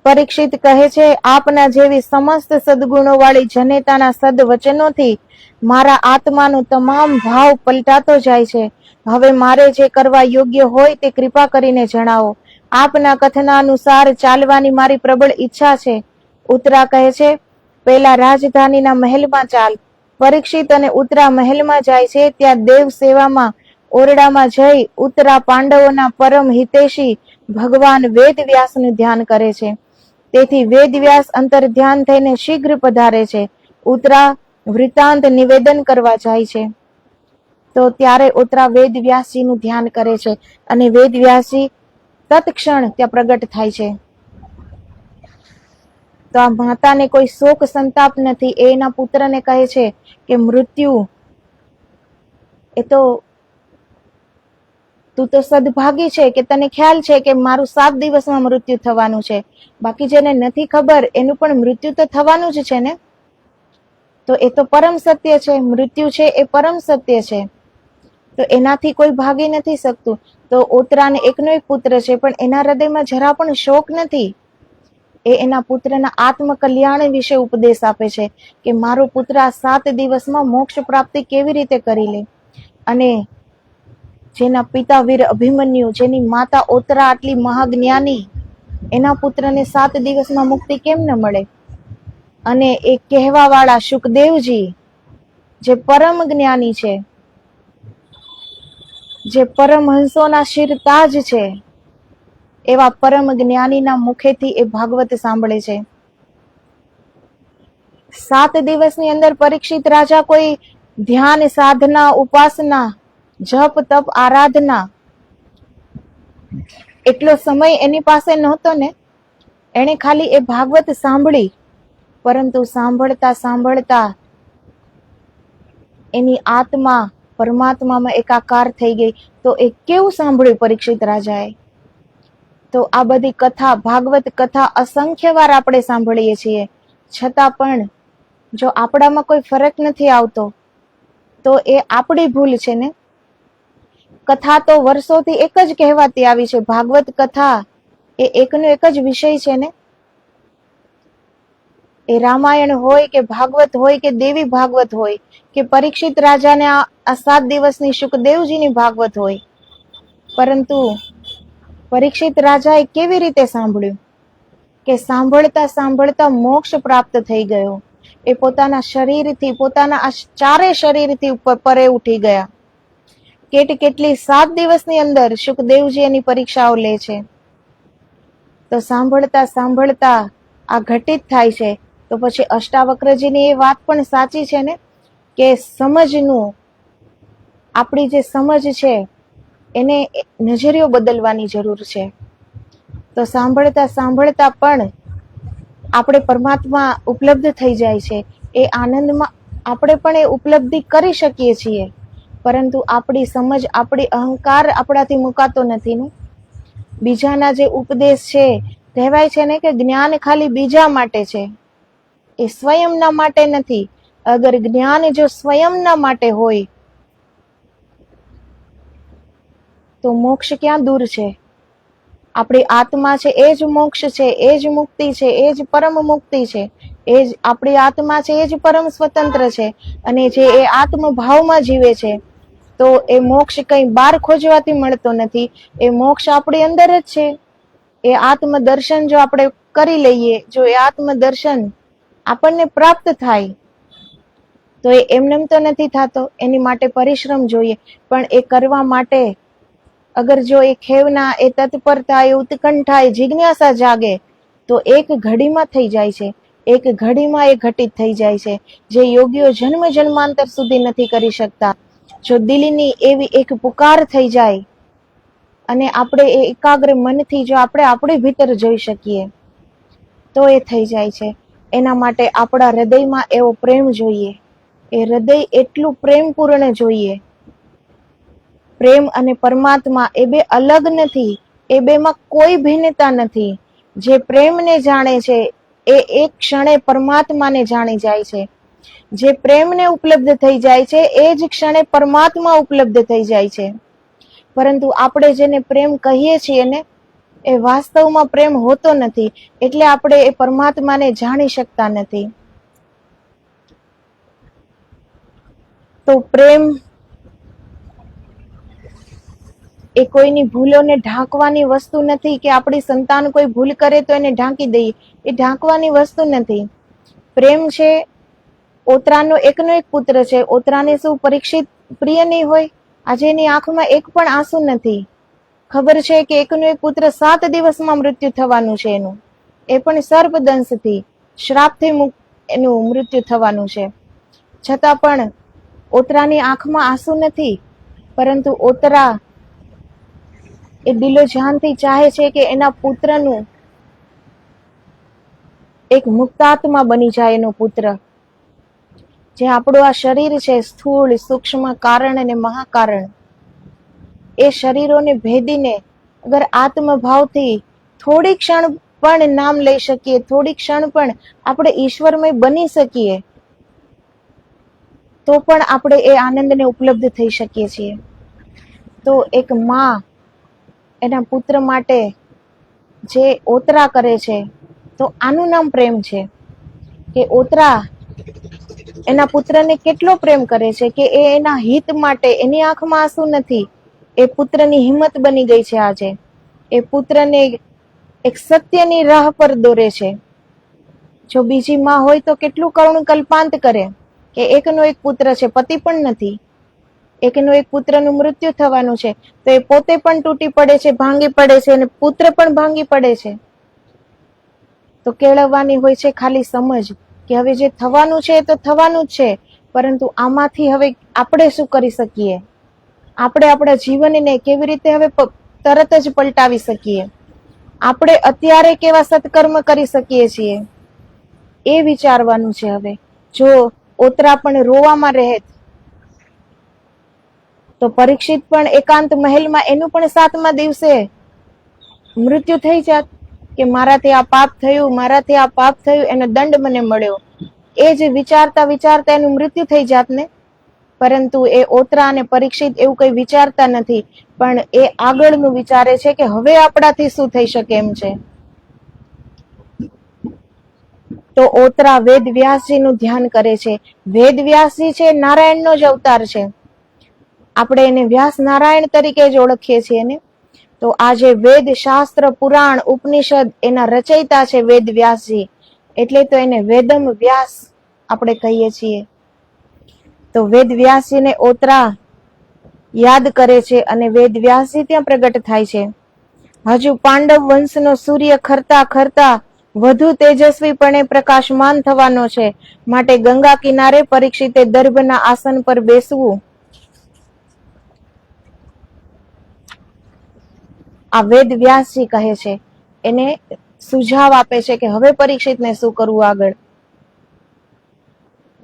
S1: પરીક્ષિત કહે છે, આપના જેવી સમસ્ત સદગુણો વાળી જનેતાના સદવચનોથી મારા આત્માનો તમામ ભાવ પલટાતો જાય છે. હવે મારે જે કરવા યોગ્ય હોય તે કૃપા કરીને જણાવો. આપના કથનાનુસાર ચાલવાની મારી પ્રબળ ઈચ્છા છે. ઉત્તરા કહે છે, પેલા રાજધાનીના મહેલમાં ચાલ. પરીક્ષિત અને ઉત્તરા મહેલમાં જાય છે. ત્યાં દેવ સેવામાં ઓરડામાં જઈ ઉત્તરા પાંડવોના પરમ હિતેશી ભગવાન વેદવ્યાસનું ધ્યાન કરે છે. તેથી વેદવ્યાસ અંતર ધ્યાન થઈને શીઘ્ર પધારે છે. ઉત્તરા વૃત્તાંત નિવેદન કરવા જાય છે. તો ત્યારે ઉત્તરા વેદવ્યાસજીનું ધ્યાન કરે છે અને વેદવ્યાસજી તત્ક્ષણ ત્યાં પ્રગટ થાય છે. તો આ માતાને કોઈ શોક સંતાપ નથી. એ એના પુત્રને કહે છે કે મૃત્યુ એ તો તું તો સદભાગી છે કે તને ખ્યાલ છે કે મારું 7 દિવસમાં મૃત્યુ થવાનું છે. બાકી જેને નથી ખબર એનું પણ મૃત્યુ તો થવાનું જ છે ને. તો એ તો પરમ સત્ય છે. મૃત્યુ છે એ પરમ સત્ય છે. તો એનાથી કોઈ ભાગી નથી શકતું. તો ઉત્તરાને એકનો એક પુત્ર છે પણ એના હૃદયમાં જરા પણ શોક નથી. એ એના પુત્રના આત્મકલ્યાણ વિશે ઉપદેશ આપે છે કે મારો પુત્ર આ 7 દિવસમાં મોક્ષ પ્રાપ્તિ કેવી રીતે કરી લે. અને જેના પિતા વીર અભિમન્યુ, જેની માતા ઉત્તરા આટલી મહાજ્ઞાની, એના પુત્રને 7 દિવસમાં મુક્તિ કેમ ન મળે. અને એ કહેવા વાળા શુકદેવજી જે પરમ જ્ઞાની છે, જે પરમહંસોના શિરતાજ છે, એવા પરમ જ્ઞાનીના મુખેથી એ ભાગવત સાંભળે છે. 7 દિવસની અંદર પરીક્ષિત રાજા કોઈ ધ્યાન, સાધના, ઉપાસના, જપ, તપ, આરાધના એટલો સમય એની પાસે નહોતો ને. એને ખાલી એ ભાગવત સાંભળી, પરંતુ સાંભળતા સાંભળતા એની આત્મા પરમાત્મામાં એકાકાર થઈ ગઈ. તો એ કેવું સાંભળ્યું પરીક્ષિત રાજાએ. તો આ બધી કથા, ભાગવત કથા અસંખ્ય વાર આપણે સાંભળીએ છીએ, છતાં પણ જો આપણામાં કોઈ ફરક નથી આવતો તો એ આપણી ભૂલ છે ને. કથા તો વર્ષોથી એક જ કહેવાતી આવી છે. ભાગવત કથા એ એકનો એક જ વિષય છે ને. એ રામાયણ હોય કે ભાગવત હોય કે દેવી ભાગવત હોય કે પરીક્ષિત રાજાને આ 7 દિવસની શુકદેવજીની ભાગવત હોય, પરંતુ પરીક્ષિત રાજાએ કેવી રીતે સાંભળ્યું કે સાંભળતા સાંભળતા મોક્ષ પ્રાપ્ત થઈ ગયો. એ પોતાના શરીરથી, પોતાના આ ચારે શરીરથી ઉપર પરે ઉઠી ગયા. કેટલી 7 દિવસની અંદર શુકદેવજી એની પરીક્ષાઓ લે છે. તો સાંભળતા સાંભળતા આ ઘટિત થાય છે. તો પછી અષ્ટાવક્રજીની એ વાત પણ સાચી છે ને કે સમજનું, આપણી જે સમજ છે એને નજરિયો બદલવાની જરૂર છે. તો સાંભળતા સાંભળતા પણ આપણે પરમાત્મા ઉપલબ્ધ થઈ જાય છે. એ આનંદમાં આપણે પણ એ ઉપલબ્ધિ કરી શકીએ છીએ, પરંતુ આપણી સમજ, આપણી અહંકાર આપણાથી મુકાતો નથી ને. બીજાના જે ઉપદેશ છે, કહેવાય છે ને કે જ્ઞાન ખાલી બીજા માટે છે, એ સ્વયંના માટે નથી. અગર જ્ઞાન જો સ્વયંના માટે હોય તો મોક્ષ ક્યાં દૂર છે. આપણી આત્મા છે એ જ મોક્ષ છે, એ જ મુક્તિ છે, એ જ પરમ મુક્તિ છે. એ જ આપણી આત્મા છે, એ જ પરમ સ્વતંત્ર છે. અને જે એ આત્મભાવમાં જીવે છે, તો એ મોક્ષ કઈ બહાર ખોજવાથી મળતો નથી. એ મોક્ષ આપણી અંદર જ છે. એ આત્મદર્શન જો આપણે કરી લઈએ, જો એ આત્મદર્શન આપણને પ્રાપ્ત થાય, તો એ એમનેમ તો નથી થતો. એની માટે પરિશ્રમ જોઈએ. પણ એ કરવા માટે અગર જો એ ખેવના, એ તત્પરતા, એ ઉત્કંઠા, એ જિજ્ઞાસા જાગે તો એક ઘડીમાં થઈ જાય છે. એક ઘડીમાં એ ઘટિત થઈ જાય છે, જે યોગીઓ જન્મ જન્માંતર સુધી નથી કરી શકતા. જો દિલની એવી એક પુકાર થઈ જાય અને આપણે એ એકાગ્ર મનથી જો આપણે આપણી ભીતર જોઈ શકીએ તો એ થઈ જાય છે. એના માટે આપણા હૃદયમાં એવો પ્રેમ જોઈએ. એ હૃદય એટલું પ્રેમપૂર્ણ જોઈએ. પ્રેમ અને પરમાત્મા એ બે અલગ નથી. એ બેમાં કોઈ ભિન્નતા નથી. જે પ્રેમને જાણે છે એ એક ક્ષણે પરમાત્માને જાણી જાય છે. જે પ્રેમને ઉપલબ્ધ થઈ જાય છે એ જ ક્ષણે પરમાત્મા ઉપલબ્ધ થઈ જાય છે. પરંતુ આપણે જેને પ્રેમ કહીએ છીએ ને એ વાસ્તવમાં પ્રેમ હોતો નથી, એટલે આપણે એ પરમાત્માને જાણી શકતા નથી. તો પ્રેમ એ કોઈની ભૂલોને ઢાંકવાની વસ્તુ નથી કે આપણી સંતાન કોઈ ભૂલ કરે તો એને ઢાંકી દઈએ, એ ઢાંકવાની વસ્તુ નથી. પ્રેમ છે, ઓતરાનો એકનો એક પુત્ર છે. ઓતરાને શું પરીક્ષિત પ્રિય નહીં હોય? આજે એની આંખમાં એક પણ આંસુ નથી. ખબર છે કે એકનો એક પુત્ર 7 દિવસમાં મૃત્યુ થવાનું છે એનું, એ પણ સર્પદંશથી, શ્રાપથી એનું મૃત્યુ થવાનું છે. છતાં પણ ઓતરાની આંખમાં આંસુ નથી, પરંતુ ઓતરા એ દિલો જાનથી ચાહે છે કે એના પુત્રનું એક મુક્તાત્મા બની જાય, એનો પુત્ર. જે આપણું આ શરીર છે, સ્થૂળ, સૂક્ષ્મ, કારણ અને મહાકારણ, એ શરીરોને ભેદીને અગર આત્મભાવથી થોડી ક્ષણ પણ નામ લઈ શકીએ, થોડી ક્ષણ પણ આપણે ઈશ્વરમય બની શકીએ, તો પણ આપણે એ આનંદને ઉપલબ્ધ થઈ શકીએ છીએ. તો એક માં એના પુત્ર માટે જે ઓતરા કરે છે, તો આનું નામ પ્રેમ છે. કે ઓતરા એના પુત્રને કેટલો પ્રેમ કરે છે કે એ એના હિત માટે, એની આંખમાં આંસુ નથી, એ પુત્રની હિંમત બની ગઈ છે આજે. એ પુત્રને એક સત્યની રાહ પર દોરે છે. જો બીજી માં હોય તો કેટલું કરુણ કલ્પાંત કરે કે એકનો એક પુત્ર છે, પતિ પણ નથી, એકનો એક પુત્રનું મૃત્યુ થવાનું છે, તો એ પોતે પણ તૂટી પડે છે, ભાંગી પડે છે, અને પુત્ર પણ ભાંગી પડે છે. તો કેળવવાની હોય છે ખાલી સમજ કે હવે જે થવાનું છે એ તો થવાનું જ છે, પરંતુ આમાંથી હવે આપણે શું કરી શકીએ, આપણે આપણા જીવનને કેવી રીતે હવે તરત જ પલટાવી શકીએ, આપણે અત્યારે કેવા સત્કર્મ કરી શકીએ છીએ, એ વિચારવાનું છે. હવે જો ઓતરા પણ રોવામાં રહે તો પરીક્ષિત પણ એકાંત મહેલમાં એનું પણ 7મા દિવસે મૃત્યુ થઈ જાત કે મારાથી આ પાપ થયું, મારાથી આ પાપ થયું, એનો દંડ મને મળ્યો. એ જ વિચારતા વિચારતા એનું મૃત્યુ થઈ જાત ને. પરંતુ એ ઓતરા અને પરીક્ષિત એવું કઈ વિચારતા નથી, પણ એ આગળનું વિચારે છે કે હવે આપણાથી શું થઈ શકે એમ છે. તો ઓતરા વેદ વ્યાસજીનું ધ્યાન કરે છે. વેદ વ્યાસજી છે નારાયણનો જ અવતાર છે, આપણે એને વ્યાસ નારાયણ તરીકે જ ઓળખીએ છીએ ને. તો આ જે વેદ, શાસ્ત્ર, પુરાણ, ઉપનિષદ એના રચયિતા છે વેદ વ્યાસજી, એટલે તો એને વેદમ વ્યાસ આપણે કહીએ છીએ. તો વેદ વ્યાસજીને ઓતરા યાદ કરે છે અને વેદ વ્યાસજી ત્યાં પ્રગટ થાય છે. હજુ પાંડવ વંશનો સૂર્ય ખરતા ખરતા વધુ તેજસ્વીપણે પ્રકાશમાન થવાનો છે, માટે ગંગા કિનારે પરીક્ષિતે દર્ભના આસન પર બેસવું. આ વેદ વ્યાસજી કહે છે, એને સુઝાવ આપે છે કે હવે પરીક્ષિતને શું કરવું આગળ.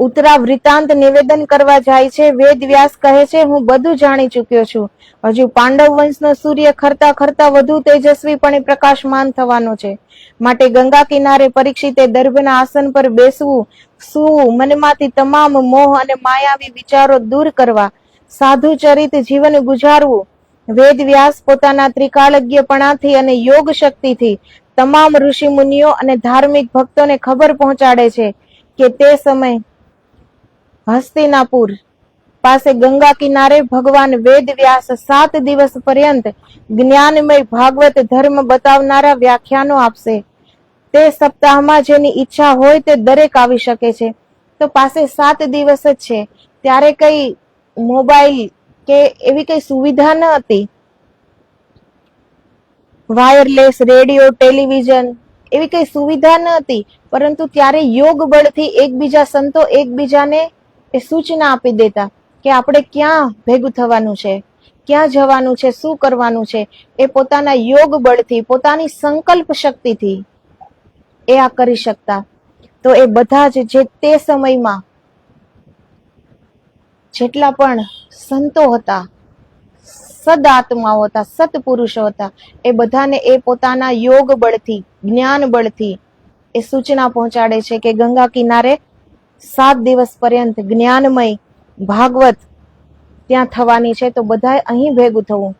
S1: ઉત્તરા વૃત્તાંત નિવેદન કરવા જાય છે. વેદ વ્યાસ કહે છે, હું બધું જાણી ચૂક્યો છું. હજુ પાંડવ વંશનો સૂર્ય ખરતા ખરતા વધુ તેજસ્વીપણે પ્રકાશમાન થવાનો છે, માટે ગંગા કિનારે પરીક્ષિતે દર્ભના આસન પર બેસવું, સૂવું, મનમાંથી તમામ મોહ અને માયાવી વિચારો દૂર કરવા, સાધુ ચરિત જીવન ગુજારવું. વેદ વ્યાસ પોતાના ત્રિકાળજ્ઞપણાથી અને યોગ શક્તિથી તમામ ઋષિ મુનિઓ અને ધાર્મિક ભક્તોને ખબર પહોંચાડે છે કે તે સમય હસ્તિનાપુર પાસે ગંગા કિનારે ભગવાન વેદ વ્યાસ 7 દિવસ પર્યંત જ્ઞાનમય ભાગવત ધર્મ બતાવનારા વ્યાખ્યાનો આપશે. તે સપ્તાહમાં જેની ઈચ્છા હોય તે દરેક આવી શકે છે. તો પાસે 7 દિવસ જ છે, ત્યારે કઈ મોબાઈલ કે એવી કઈ સુવિધા ન હતી, વાયરલેસ રેડિયો, ટેલિવિઝન એવી કઈ સુવિધા ન હતી, પરંતુ ત્યારે યોગ બળથી એકબીજા સંતો એકબીજાને એ સૂચના આપી દેતા કે આપણે ક્યાં ભેગું થવાનું છે, ક્યાં જવાનું છે, શું કરવાનું છે. એ પોતાના યોગ બળથી, પોતાની સંકલ્પ શક્તિથી એ આ કરી શકતા. તો એ બધા જ જે તે સમયમાં જેટલા પણ સંતો હતા, સદઆત્માઓ હતા, સત્પુરુષો હતા, એ બધાને એ પોતાના યોગ બળથી, જ્ઞાન બળથી એ સૂચના પહોંચાડે છે કે ગંગા કિનારે 7 દિવસ પર્યંત જ્ઞાનમય ભાગવત ત્યાં થવાની છે, તો બધાએ અહીં ભેગું થવું.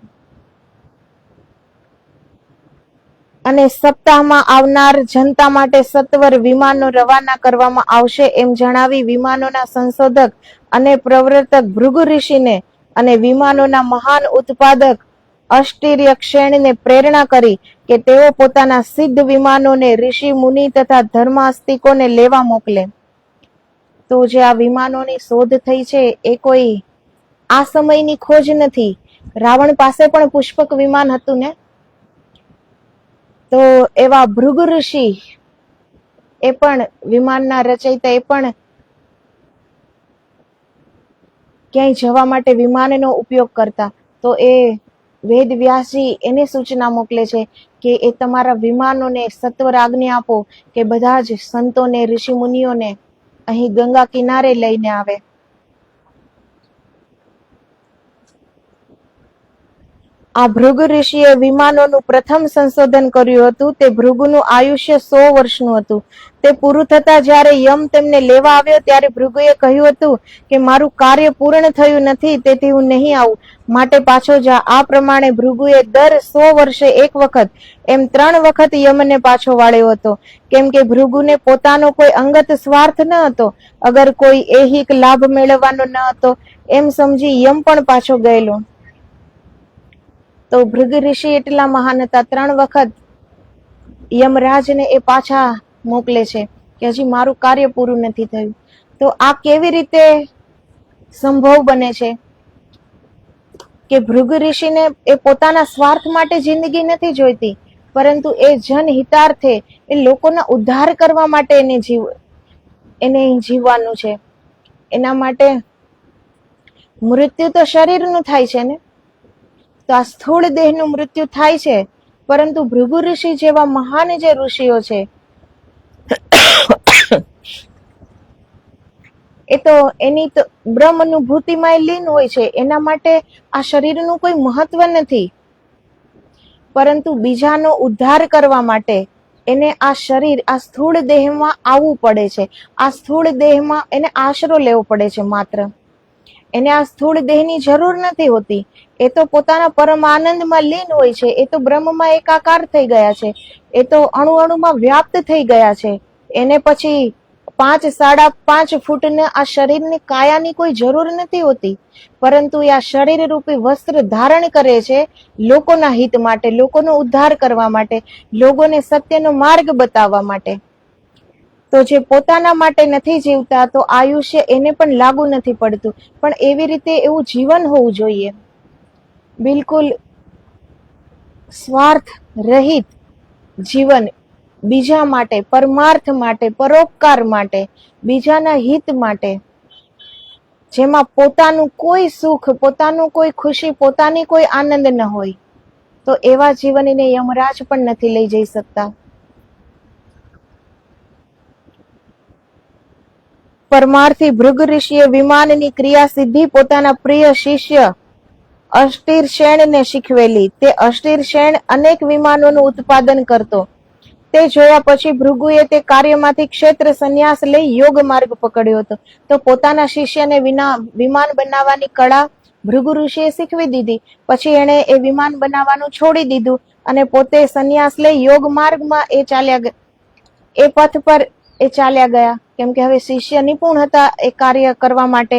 S1: અને સપ્તાહમાં આવનાર જનતા માટે સત્વર વિમાનો રવાના કરવામાં આવશે એમ જણાવી વિમાનોના સંશોધક અને પ્રવર્તક ભૃગુ ઋષિને અને વિમાનોના મહાન ઉત્પાદક અષ્ટિર્યક્ષેણને પ્રેરણા કરી કે તેઓ પોતાના સિદ્ધ વિમાનોને ઋષિ મુનિ તથા ધર્માસ્તિકોને લેવા મોકલે. તો જે આ વિમાનોની શોધ થઈ છે એ કોઈ આ સમયની ખોજ નથી. રાવણ પાસે પણ પુષ્પક વિમાન હતું ને. તો એવા ભૃગુ ઋષિ એ પણ વિમાનના રચયિતા, એ પણ ક્યાંય જવા માટે વિમાનનો ઉપયોગ કરતા. તો એ વેદ વ્યાસજી એને સૂચના મોકલે છે કે એ તમારા વિમાનોને સત્વર આજ્ઞા આપો કે બધા જ સંતોને ઋષિ મુનિઓને અહીં ગંગા કિનારે લઈને આવે. આ ભૃગુ ઋષિએ વિમાનોનું પ્રથમ સંશોધન કર્યું હતું. તે ભૃગુનું આયુષ્ય 100 વર્ષનું હતું. તે પૂરું થતા જ્યારે યમ તેમને લેવા આવ્યો ત્યારે ભૃગુએ કહ્યું હતું કે મારું કાર્ય પૂર્ણ થયું નથી, તેથી હું નહીં આવું, માટે પાછો જા. આ પ્રમાણે ભૃગુએ દર 100 વર્ષે એક વખત એમ 3 વખત યમને પાછો વાળ્યો હતો. કેમ કે ભૃગુને પોતાનો કોઈ અંગત સ્વાર્થ ન હતો, અગર કોઈ ऐहिक લાભ મેળવવાનો ન હતો એમ સમજી યમ પણ પાછો ગયેલો. તો ભૃગુ ઋષિ એટલા મહાન હતા, 3 વખત યમરાજને એ પાછા મોકલે છે કે હજી મારું કાર્ય પૂરું નથી થયું. તો આ કેવી રીતે સંભવ બને છે કે ભૃગુ ઋષિને એ પોતાના સ્વાર્થ માટે જિંદગી નથી જોઈતી, પરંતુ એ જનહિતાર્થે, એ લોકોના ઉદ્ધાર કરવા માટે એને જીવવાનું છે. એના માટે મૃત્યુ તો શરીરનું થાય છે ને. તો આ સ્થૂળ દેહનું મૃત્યુ થાય છે, પરંતુ ભૃગુ ઋષિ જેવા મહાન જે ઋષિઓ છે એ તો એની તો બ્રહ્મ અનુભૂતિમાં લીન હોય છે. એના માટે આ શરીરનું કોઈ મહત્વ નથી, પરંતુ બીજાનો ઉદ્ધાર કરવા માટે એને આ શરીર, આ સ્થૂળ દેહમાં આવવું પડે છે. આ સ્થૂળ દેહમાં એને આશરો લેવો પડે છે માત્ર. એને આ સ્થૂળ દેહની જરૂર નથી હોતી. એ તો પોતાના પરમ આનંદમાં લીન હોય છે. એ તો બ્રહ્મમાં એકાકાર થઈ ગયા છે. એ તો અણુ અણુમાં વ્યાપ્ત થઈ ગયા છે. એને પછી 5-5.5 ફૂટના આ શરીરની કાયાની કોઈ જરૂર નથી હોતી, પરંતુ એ આ શરીર રૂપી વસ્ત્ર ધારણ કરે છે લોકોના હિત માટે, લોકોનો ઉદ્ધાર કરવા માટે, લોકોને સત્યનો માર્ગ બતાવવા માટે. તો જે પોતાના માટે નથી જીવતા, તો આયુષ્ય એને પણ લાગુ નથી પડતું. પણ એવી રીતે એવું જીવન હોવું જોઈએ, બિલકુલ સ્વાર્થ રહિત જીવન, બીજા માટે, પરમાર્થ માટે, પરોપકાર માટે, બીજાના હિત માટે, જેમાં પોતાનું કોઈ સુખ, પોતાનું કોઈ ખુશી, પોતાની કોઈ આનંદ ન હોય. તો એવા જીવનને યમરાજ પણ નથી લઈ જઈ શકતા. પરમાર્થી ભૃગુ ઋષિએ વિમાનની ક્રિયા સિદ્ધિ પોતાના પ્રિય શિષ્ય અષ્ટિર્ષેણને શીખવેલી. તે અષ્ટિર્ષેણ અનેક વિમાનોનું ઉત્પાદન કરતો. તે જોયા પછી ભૃગુએ તે કાર્યમાંથી ક્ષેત્ર સંન્યાસ લઈ યોગ માર્ગ પકડ્યો હતો. તો પોતાના શિષ્યને વિમાન બનાવવાની કળા ભૃગુ ઋષિએ શીખવી દીધી. પછી એણે એ વિમાન બનાવવાનું છોડી દીધું અને પોતે સંન્યાસ લઈ યોગ માર્ગમાં એ પથ પર એ ચાલ્યા ગયા. કેમ કે હવે શિષ્ય નિપુણ હતા એ કાર્ય કરવા માટે.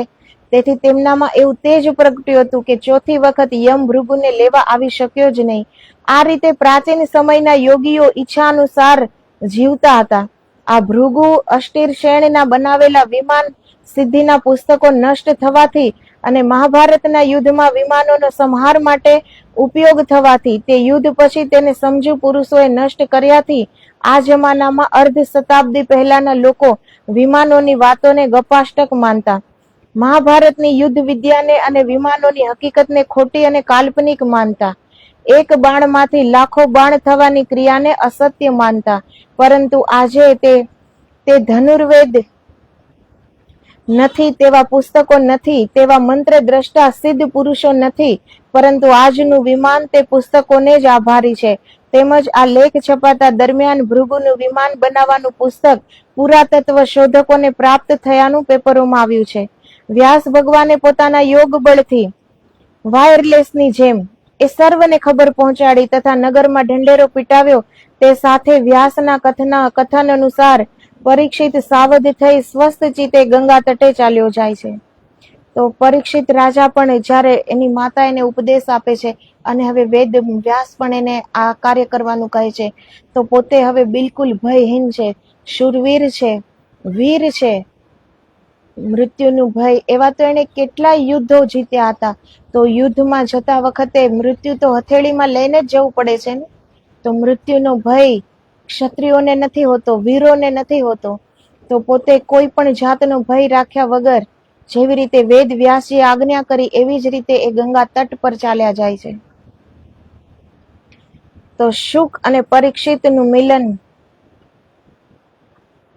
S1: તેથી તેમનામાં એવું તેજ પ્રગટ્યું હતું કે 4થી વખત યમ ભૃગુને લેવા આવી શક્યો જ નહીં. આ રીતે પ્રાચીન સમયના યોગીઓ ઈચ્છા અનુસાર જીવતા હતા. આ ભૃગુ અષ્ટિર્ષેણના બનાવેલા વિમાન સિદ્ધિના પુસ્તકો નષ્ટ થવાથી અને મહાભારતના યુદ્ધમાં વિમાનોનો સંહાર માટે ઉપયોગ થવાથી, તે યુદ્ધ પછી તેને સમજુ પુરુષોએ નષ્ટ કર્યાથી આ જમાનામાં અર્ધ શતાબ્દી પહેલાના લોકો વિમાનોની વાતોને ગપાષ્ટક માનતા. મહાભારતની યુદ્ધ વિદ્યાને અને વિમાનોની હકીકતને ખોટી અને કાલ્પનિક માનતા. એક બાણમાંથી લાખો બાણ થવાની ક્રિયાને અસત્ય માનતા. પરંતુ આજે તે ધનુર્વેદ નથી, તેવા પુસ્તકો નથી, તેવા મંત્ર દ્રષ્ટા સિદ્ધ પુરુષો નથી, પરંતુ આજનું વિમાન તે પુસ્તકોને જ આભારી છે. તેમજ આ લેખ છપાતા દરમિયાન ભૃગુનું વિમાન બનાવવાનું પુસ્તક પુરાતત્વ શોધકોને પ્રાપ્ત થયાનું પેપરોમાં આવ્યું છે. વ્યાસ ભગવાને પોતાના યોગ બળથી વાયરલેસની જેમ એ સર્વને ખબર પહોંચાડી તથા નગરમાં ઢંઢેરો પીટાવ્યો. તે સાથે વ્યાસના કથન અનુસાર પરીક્ષિત સાવધ થઈ સ્વસ્થ ચિત્તે ગંગા તટે ચાલ્યો જાય છે. તો પરીક્ષિત રાજા પણ જ્યારે એની માતા એને ઉપદેશ આપે છે અને હવે વેદ વ્યાસ પણ એને આ કાર્ય કરવાનું કહે છે, તો પોતે હવે બિલકુલ ભયહીન છે, શૂરવીર છે, વીર છે, મૃત્યુનું ભય. એવા તો એને કેટલા યુદ્ધો જીત્યા હતા. તો યુદ્ધમાં જતા વખતે મૃત્યુ તો હથેળીમાં લઈને જ જવું પડે છે ને. તો મૃત્યુનો ભય ક્ષત્રિયોને નથી હોતો, વીરોને નથી હોતો. તો પોતે કોઈ પણ જાતનો ભય રાખ્યા વગર જેવી રીતે વેદ વ્યાસજીએ આજ્ઞા કરી એવી જ રીતે એ ગંગા તટ પર ચાલ્યા જાય છે. તો શુક અને પરીક્ષિતનું મિલન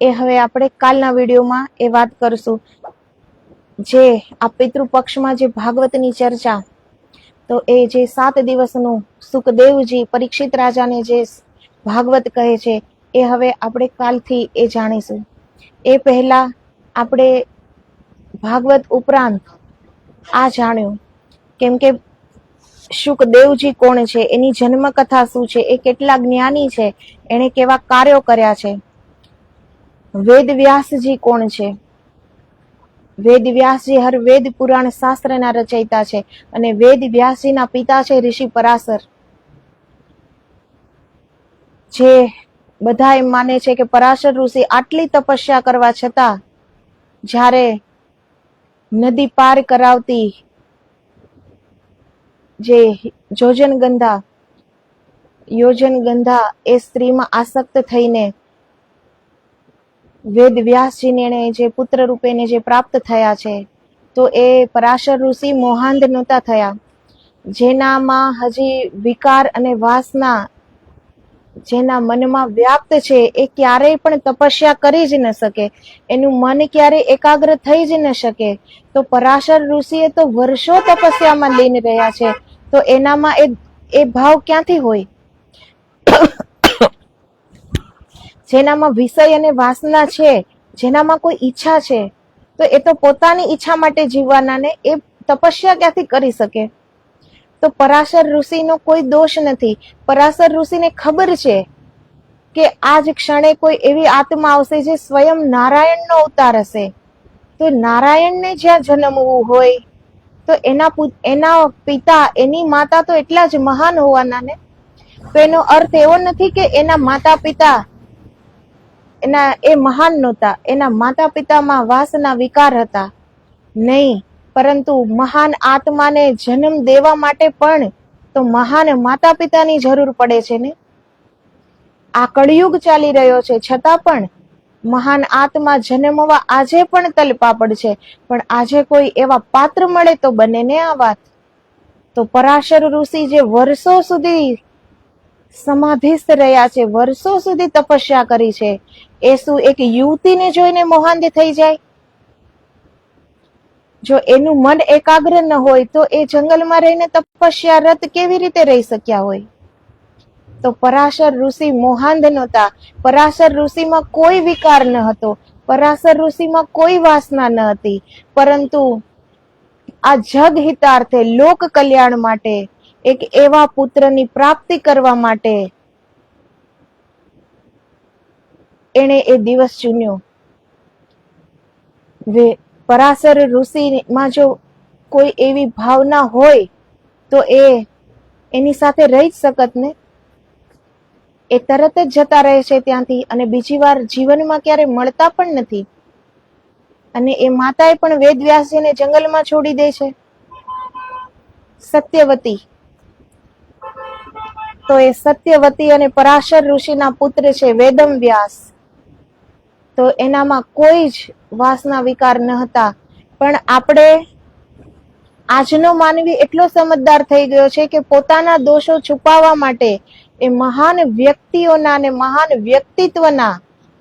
S1: એ હવે આપણે કાલના વિડીયોમાં એ વાત કરશું. જે આ પિતૃપક્ષમાં જે ભાગવતની ચર્ચા, તો એ જે 7 દિવસનું સુખદેવજી પરીક્ષિત રાજાને જે ભાગવત કહે છે એ હવે આપણે કાલથી એ જાણીશું. એ પહેલા આપણે ભાગવત ઉપરાંત આ જાણ્યું કેમ કે શુકદેવજી કોણ છે, એની જન્મ કથા શું છે, એ કેટલા જ્ઞાની છે, એને કેવા કાર્યો કર્યા છે. વેદ વ્યાસજી કોણ છે? વેદ વ્યાસજી હર વેદ પુરાણ શાસ્ત્રના રચયિતા છે અને વેદ વ્યાસજીના પિતા છે ઋષિ પરાશર. જે બધા એમ માને છે કે પરાશર ઋષિ આટલી તપસ્યા કરવા છતાં જ્યારે નદી પાર કરાવતી જે યોજનગંધા એ સ્ત્રીમાં આસક્ત થઈને વેદ વ્યાસજીને એને જે પુત્ર રૂપે જે પ્રાપ્ત થયા છે, તો એ પરાશર ઋષિ મોહાંધ નહોતા થયા. જેનામાં હજી વિકાર અને વાસના જેના મનમાં વ્યાપ્ત છે એ ક્યારેય પણ તપસ્યા કરી જ ન શકે, એનું મન ક્યારેય એકાગ્ર થઈ જ ન શકે. તો પરાશર ઋષિએ તો વર્ષો તપસ્યામાં લીન રહ્યા છે, તો એનામાં એ ભાવ ક્યાંથી હોય? જેનામાં વિષય અને વાસના છે, જેનામાં કોઈ ઈચ્છા છે, તો એ તો પોતાની ઈચ્છા માટે જીવવાના ને એ તપસ્યા ક્યાંથી કરી શકે? તો પરાશર ઋષિનો કોઈ દોષ નથી. પરાશર ઋષિને ખબર છે કે આ જ ક્ષણે કોઈ એવી આત્મા આવશે જે સ્વયં નારાયણનો અવતાર હશે. તો નારાયણને જ્યાં જન્મવું હોય તો એના પિતા, એની માતા તો એટલા જ મહાન હોવાના ને. તો એનો અર્થ એવો નથી કે એના માતા પિતા એ મહાન નહોતા, એના માતા પિતામાં વાસના વિકાર હતા નહીં, પરંતુ મહાન આત્માને જન્મ દેવા માટે પણ તો મહાન માતા પિતાની જરૂર પડે છે ને. આ કળિયુગ ચાલી રહ્યો છે છતાં પણ મહાન આત્મા જન્મવા આજે પણ તલપાપડ છે, પણ આજે કોઈ એવા પાત્ર મળે તો બને ને આ વાત. તો પરાશર ઋષિ જે વર્ષો સુધી સમાધિસ્થ રહ્યા છે, વર્ષો સુધી તપસ્યા કરી છે, એ શું એક યુવતીને જોઈને મોહાંધ થઈ જાય? જો એનું મન એકાગ્ર ન હોય તો એ જંગલમાં રહીને તપસ્યા રત કેવી રીતે રહી શક્યા હોય? તો પરાશર ઋષિ મોહાંધ નહોતા. પરાશર ઋષિમાં કોઈ વિકાર ન હતો, પરાશર ઋષિમાં કોઈ વાસના ન હતી, પરંતુ આ જગ હિતાર્થે, લોક કલ્યાણ માટે, એક એવા પુત્રની પ્રાપ્તિ કરવા માટે એણે એ દિવસ ચૂન્યો. પરાશર ઋષિમાં જો કોઈ એવી ભાવના હોય તો એની સાથે રહી જ શકત ને. એ તરત જ જતા રહે છે ત્યાંથી અને બીજી વાર જીવનમાં ક્યારે મળતા પણ નથી. અને એ માતાએ પણ વેદ વ્યાસજીને જંગલમાં છોડી દે છે. સત્યવતી, તો એ સત્યવતી અને પરાશર ઋષિના પુત્ર છે વેદમ વ્યાસ. તો એનામાં કોઈ જ વાસના વિકાર ન હતા. પણ આજનો માનવી એટલો સમજદાર થઈ ગયો છે કે પોતાના દોષો છુપાવવા માટે એ મહાન વ્યક્તિઓના અને મહાન વ્યક્તિત્વના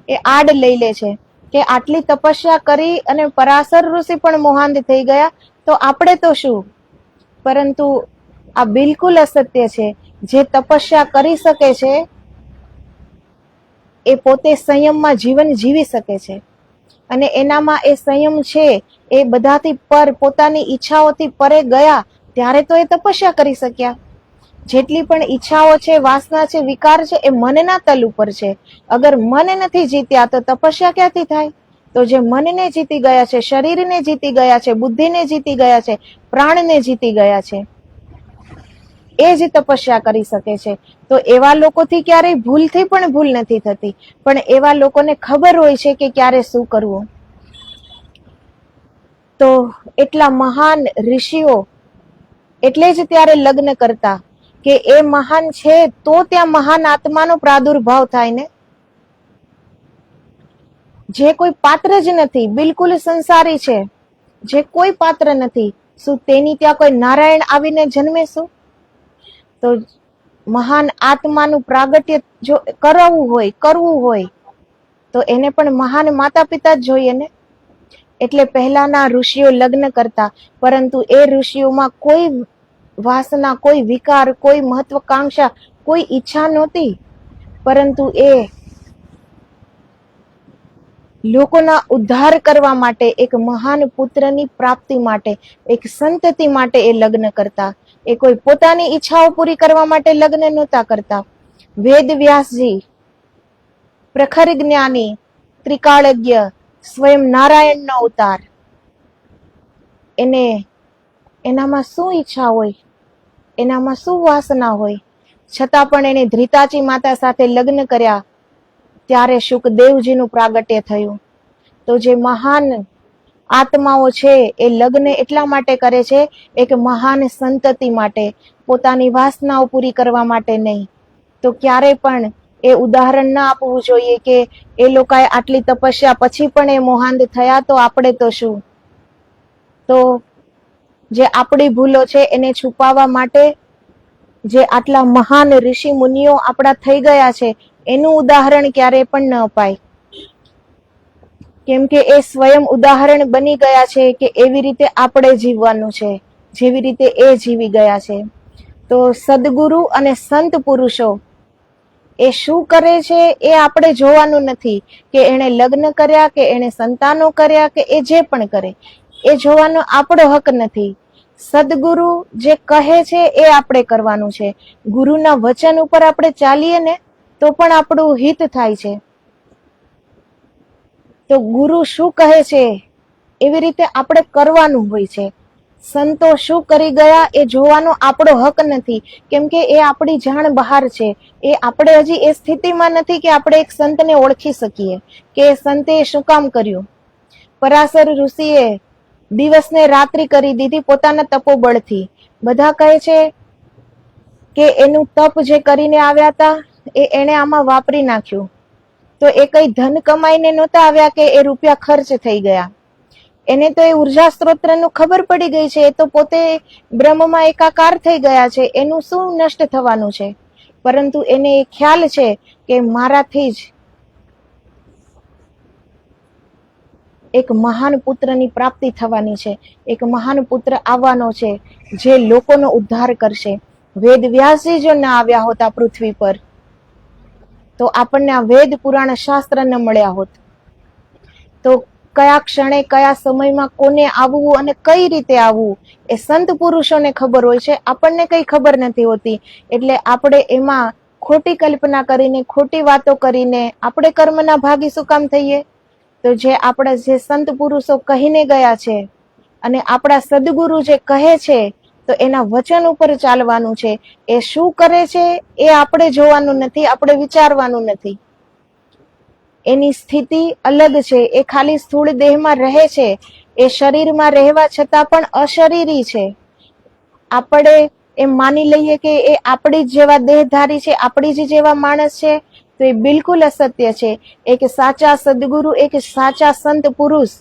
S1: એ આડ લઈ લે છે કે આટલી તપસ્યા કરી અને પરાશર ઋષિ પણ મોહાંધ થઈ ગયા, તો આપણે તો શું? પરંતુ આ બિલકુલ અસત્ય છે. જે તપસ્યા કરી શકે છે એ પોતે સંયમમાં જીવન જીવી શકે છે, અને એનામાં એ સંયમ છે. એ બધાથી પર, પોતાની ઈચ્છાઓથી પરે ગયા ત્યારે તો એ તપસ્યા કરી શક્યા. જેટલી પણ ઈચ્છાઓ છે, વાસના છે, વિકાર છે, એ મનના તલ ઉપર છે. અગર મન નથી જીત્યા તો તપસ્યા ક્યાંથી થાય? તો જે મનને જીતી ગયા છે, શરીરને જીતી ગયા છે, બુદ્ધિને જીતી ગયા છે, પ્રાણને જીતી ગયા છે, એ જ તપસ્યા કરી શકે છે. તો એવા લોકોથી ક્યારેય ભૂલથી પણ ભૂલ નથી થતી, પણ એવા લોકોને ખબર હોય છે કે ક્યારે શું કરવું. તો એટલા મહાન ઋષિઓ એટલે જ ત્યારે લગ્ન કરતા કે એ મહાન છે તો ત્યાં મહાન આત્માનો પ્રાદુર્ભાવ થાય ને. જે કોઈ પાત્ર જ નથી, બિલકુલ સંસારી છે, જે કોઈ પાત્ર નથી, શું તેની ત્યાં કોઈ નારાયણ આવીને જન્મે? શું? તો મહાન આત્માનું પ્રાગટ્ય જો કરવું હોય તો એને પણ મહાન માતા પિતા જ જોઈએ ને. એટલે પહેલાના ઋષિઓ લગ્ન કરતા, પરંતુ એ ઋષિઓમાં કોઈ વાસના, કોઈ વિકાર, કોઈ મહત્વકાંક્ષા, કોઈ ઈચ્છા નહોતી, પરંતુ એ લોકોના ઉદ્ધાર કરવા માટે, એક મહાન પુત્રની પ્રાપ્તિ માટે, એક સંતતિ માટે એ લગ્ન કરતા. એ કોઈ પોતાની ઈચ્છાઓ પૂરી કરવા માટે લગ્ન નહોતા કરતા. વેદ વ્યાસજી, પ્રખર જ્ઞાની, ત્રિકાળજ્ઞ, સ્વયં નારાયણનો અવતાર, એનામાં શું ઈચ્છા હોય, એનામાં શું વાસના હોય, છતાં પણ એને ધ્રિતાચી માતા સાથે લગ્ન કર્યા ત્યારે શુકદેવજીનું પ્રાગટ્ય થયું. તો જે મહાન આત્માઓ છે એ લગ્ન એટલા માટે કરે છે, એક મહાન સંતતિ માટે, પોતાની વાસનાઓ પૂરી કરવા માટે નહીં. તો ક્યારે પણ એ ઉદાહરણ ના આપવું જોઈએ કે એ લોકોએ આટલી તપસ્યા પછી પણ એ મોહાંત થયા તો આપણે તો શું. તો જે આપણી ભૂલો છે એને છુપાવવા માટે જે આટલા મહાન ઋષિ મુનિઓ આપણા થઈ ગયા છે એનું ઉદાહરણ ક્યારે પણ ન અપાય. કેમ કે એ સ્વયં ઉદાહરણ બની ગયા છે કે એવી રીતે આપણે જીવવાનું છે, જેવી રીતે એ જીવી ગયા છે. તો સદગુરુ અને સંત પુરુષો એ શું કરે છે એ આપણે જોવાનું નથી, કે એને લગ્ન કર્યા કે એને સંતાનો કર્યા કે એ જે પણ કરે, એ જોવાનો આપણો હક નથી. સદગુરુ જે કહે છે એ આપણે કરવાનું છે. ગુરુના વચન ઉપર આપણે ચાલીએ ને તો પણ આપણું હિત થાય છે. તો ગુરુ શું કહે છે એવી રીતે આપણે કરવાનું હોય છે. સંતો શું કરી ગયા એ જોવાનો આપણો હક નથી, કેમ કે એ આપણી જાણ બહાર છે. એ આપણે હજી એ સ્થિતિમાં નથી કે આપણે એક સંતને ઓળખી શકીએ કે એ સંતે શું કામ કર્યું. પરાશર ઋષિએ દિવસને રાત્રિ કરી દીધી પોતાના તપોબળથી. બધા કહે છે કે એનું તપ જે કરીને આવ્યા હતા એ એને આમાં વાપરી નાખ્યું. તો એ કઈ ધન કમાઈને નહોતા આવ્યા કે એ રૂપિયા ખર્ચ થઈ ગયા. એને તો એ ઉર્જા સ્ત્રોતનું ખબર પડી ગઈ છે, એ તો પોતે બ્રહ્મમાં એકાકાર થઈ ગયા છે, એનું શું નષ્ટ થવાનું છે. પરંતુ એને એ ખ્યાલ છે કે મારાથી જ એક મહાન પુત્રની પ્રાપ્તિ થવાની છે, એક મહાન પુત્ર આવવાનો છે જે લોકોનો ઉદ્ધાર કરશે. વેદ વ્યાસજી જો ના આવ્યા હોત આ પૃથ્વી પર તો આપણને આ વેદ પુરાણ શાસ્ત્ર ન મળ્યા હોત. તો કયા ક્ષણે કયા સમયમાં કોને આવવું અને કઈ રીતે આવવું એ સંત પુરુષોને ખબર હોય છે, આપણને કઈ ખબર નથી હોતી. એટલે આપણે એમાં ખોટી કલ્પના કરીને, ખોટી વાતો કરીને આપણે કર્મના ભાગી શું કામ થઈએ. તો જે આપણા જે સંત પુરુષો કહીને ગયા છે અને આપણા સદગુરુ જે કહે છે તો એના વચન ઉપર ચાલવાનું છે. એ શું કરે છે એ આપણે જોવાનું નથી, આપણે વિચારવાનું નથી. એની સ્થિતિ અલગ છે. એ ખાલી સ્થૂળ દેહમાં રહે છે, એ શરીરમાં રહેવા છતાં પણ અશરીરી છે. આપણે એમ માની લઈએ કે એ આપણી જ જેવા દેહધારી છે, આપણી જ જેવા માણસ છે, તો એ બિલકુલ અસત્ય છે. એક સાચા સદગુરુ, એક સાચા સંત પુરુષ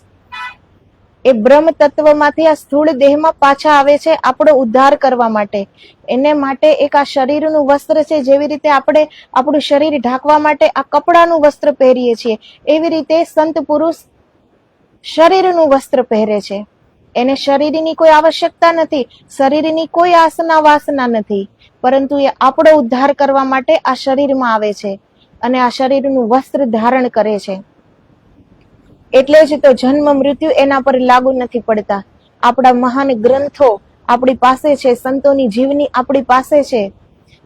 S1: એ બ્રહ્મ તત્વમાંથી આ સ્થૂળ દેહમાં પાછા આવે છે આપણો ઉદ્ધાર કરવા માટે. એને માટે એક આ શરીરનું વસ્ત્ર છે, જેવી રીતે આપણે આપણું શરીર ઢાંકવા માટે આ કપડાનું વસ્ત્ર પહેરીએ છીએ, એવી રીતે સંત પુરુષ શરીરનું વસ્ત્ર પહેરે છે. એને શરીરની કોઈ આવશ્યકતા નથી, શરીરની કોઈ આસના વાસના નથી, પરંતુ એ આપણો ઉદ્ધાર કરવા માટે આ શરીરમાં આવે છે અને આ શરીરનું વસ્ત્ર ધારણ કરે છે. એટલે જ તો જન્મ મૃત્યુ એના પર લાગુ નથી પડતા. આપણા મહાન ગ્રંથો આપણી પાસે છે, સંતોની જીવની આપણી પાસે છે,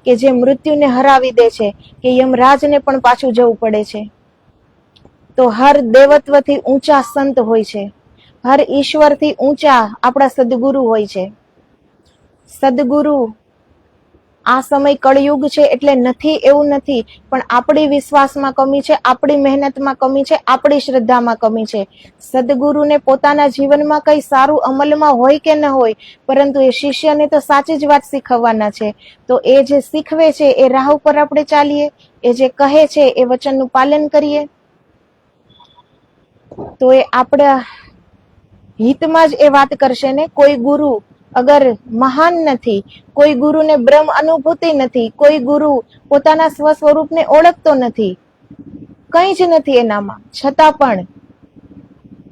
S1: કે જે મૃત્યુને હરાવી દે છે, કે યમરાજને પણ પાછું જવું પડે છે. તો હર દેવત્વથી ઊંચા સંત હોય છે, હર ઈશ્વરથી ઊંચા આપણા સદગુરુ હોય છે. સદગુરુ આ સમય કળયુગ છે એટલે નથી એવું નથી, પણ આપણી વિશ્વાસમાં કમી છે, આપણી મહેનતમાં કમી છે, આપણી શ્રદ્ધામાં કમી છે. સદગુરુને પોતાના જીવનમાં કઈ સારું અમલમાં હોય કે ન હોય, પરંતુ એ શિષ્યને તો સાચી જ વાત શીખવવાના છે. તો એ જે શીખવે છે એ રાહ ઉપર આપણે ચાલીએ, એ જે કહે છે એ વચનનું પાલન કરીએ, તો એ આપણા હિતમાં જ એ વાત કરશે ને. કોઈ ગુરુ અગર મહાન નથી, કોઈ ગુરુને બ્રહ્મ અનુભૂતિ નથી, કોઈ ગુરુ પોતાના સ્વ સ્વરૂપને ઓળખતો નથી, કંઈ જ નથી એનામાં, છતાં પણ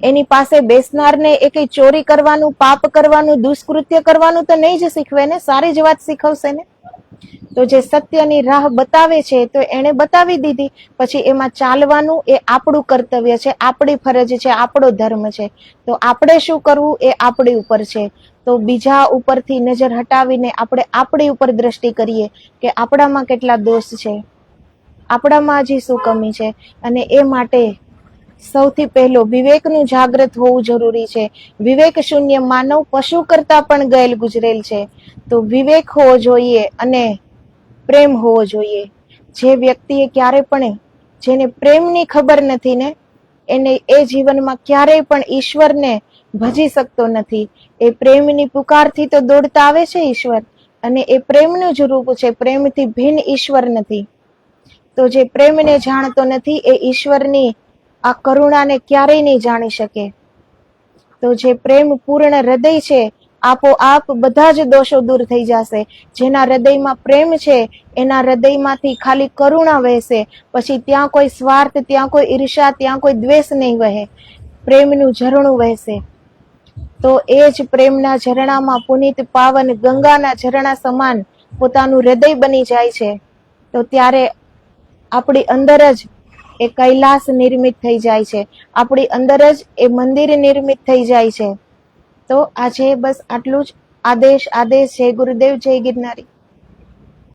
S1: એની પાસે બેસનારને એ કઈ ચોરી કરવાનું, પાપ કરવાનું, દુષ્કૃત્ય કરવાનું તો નહીં જ શીખવે ને, સારી જ વાત શીખવશે ને. તો જે સત્યની રાહ બતાવે છે તો એને બતાવી દીધી, પછી એમાં ચાલવાનું એ આપણું કર્તવ્ય છે, આપણી ફરજ છે, આપણો ધર્મ છે. તો આપણે શું કરવું એ આપણી ઉપર છે. તો બીજા ઉપરથી નજર હટાવીને આપણે આપણી ઉપર દ્રષ્ટિ કરીએ કે આપણામાં કેટલા દોષ છે, આપણામાં હજી શું કમી છે. અને એ માટે સૌથી પહેલો વિવેકનું જાગૃત હોવું જરૂરી છે. વિવેક શૂન્ય માનવ પશુ કરતા પણ ગયેલ ગુજરેલ છે. તો વિવેક હોવો જોઈએ અને પ્રેમ હોવો જોઈએ. જે વ્યક્તિએ ક્યારે પણ, જેને પ્રેમની ખબર નથી ને, એને એ જીવનમાં ક્યારેય પણ ઈશ્વરને ભજી શકતો નથી. એ પ્રેમની પુકારથી તો દોડતા આવે છે ઈશ્વર, અને એ પ્રેમનું જ રૂપ છે, પ્રેમથી ભિન્ન ઈશ્વર નથી. તો જે પ્રેમને જાણતો નથી એ ઈશ્વરની આ કરુણાને ક્યારેય નહીં જાણી શકે. તો જે પ્રેમ પૂર્ણ હૃદય છે, આપોઆપ બધા જ દોષો દૂર થઈ જશે. જેના હૃદયમાં પ્રેમ છે એના હૃદયમાંથી ખાલી કરુણા વહેશે. પછી ત્યાં કોઈ સ્વાર્થ, ત્યાં કોઈ ઈર્ષા, ત્યાં કોઈ દ્વેષ નહીં વહે, પ્રેમનું ઝરણું વહેશે. તો એ જ પ્રેમના ઝરણામાં પુનિત પાવન ગંગાના ઝરણા સમાન પોતાનું હૃદય બની જાય છે. તો ત્યારે આપણી અંદર જ એ કૈલાસ નિર્મિત થઈ જાય છે, આપણી અંદર જ એ મંદિર નિર્મિત થઈ જાય છે. તો આજે બસ આટલું જ. આદેશ. જય ગુરુદેવ, જય ગિરનારી.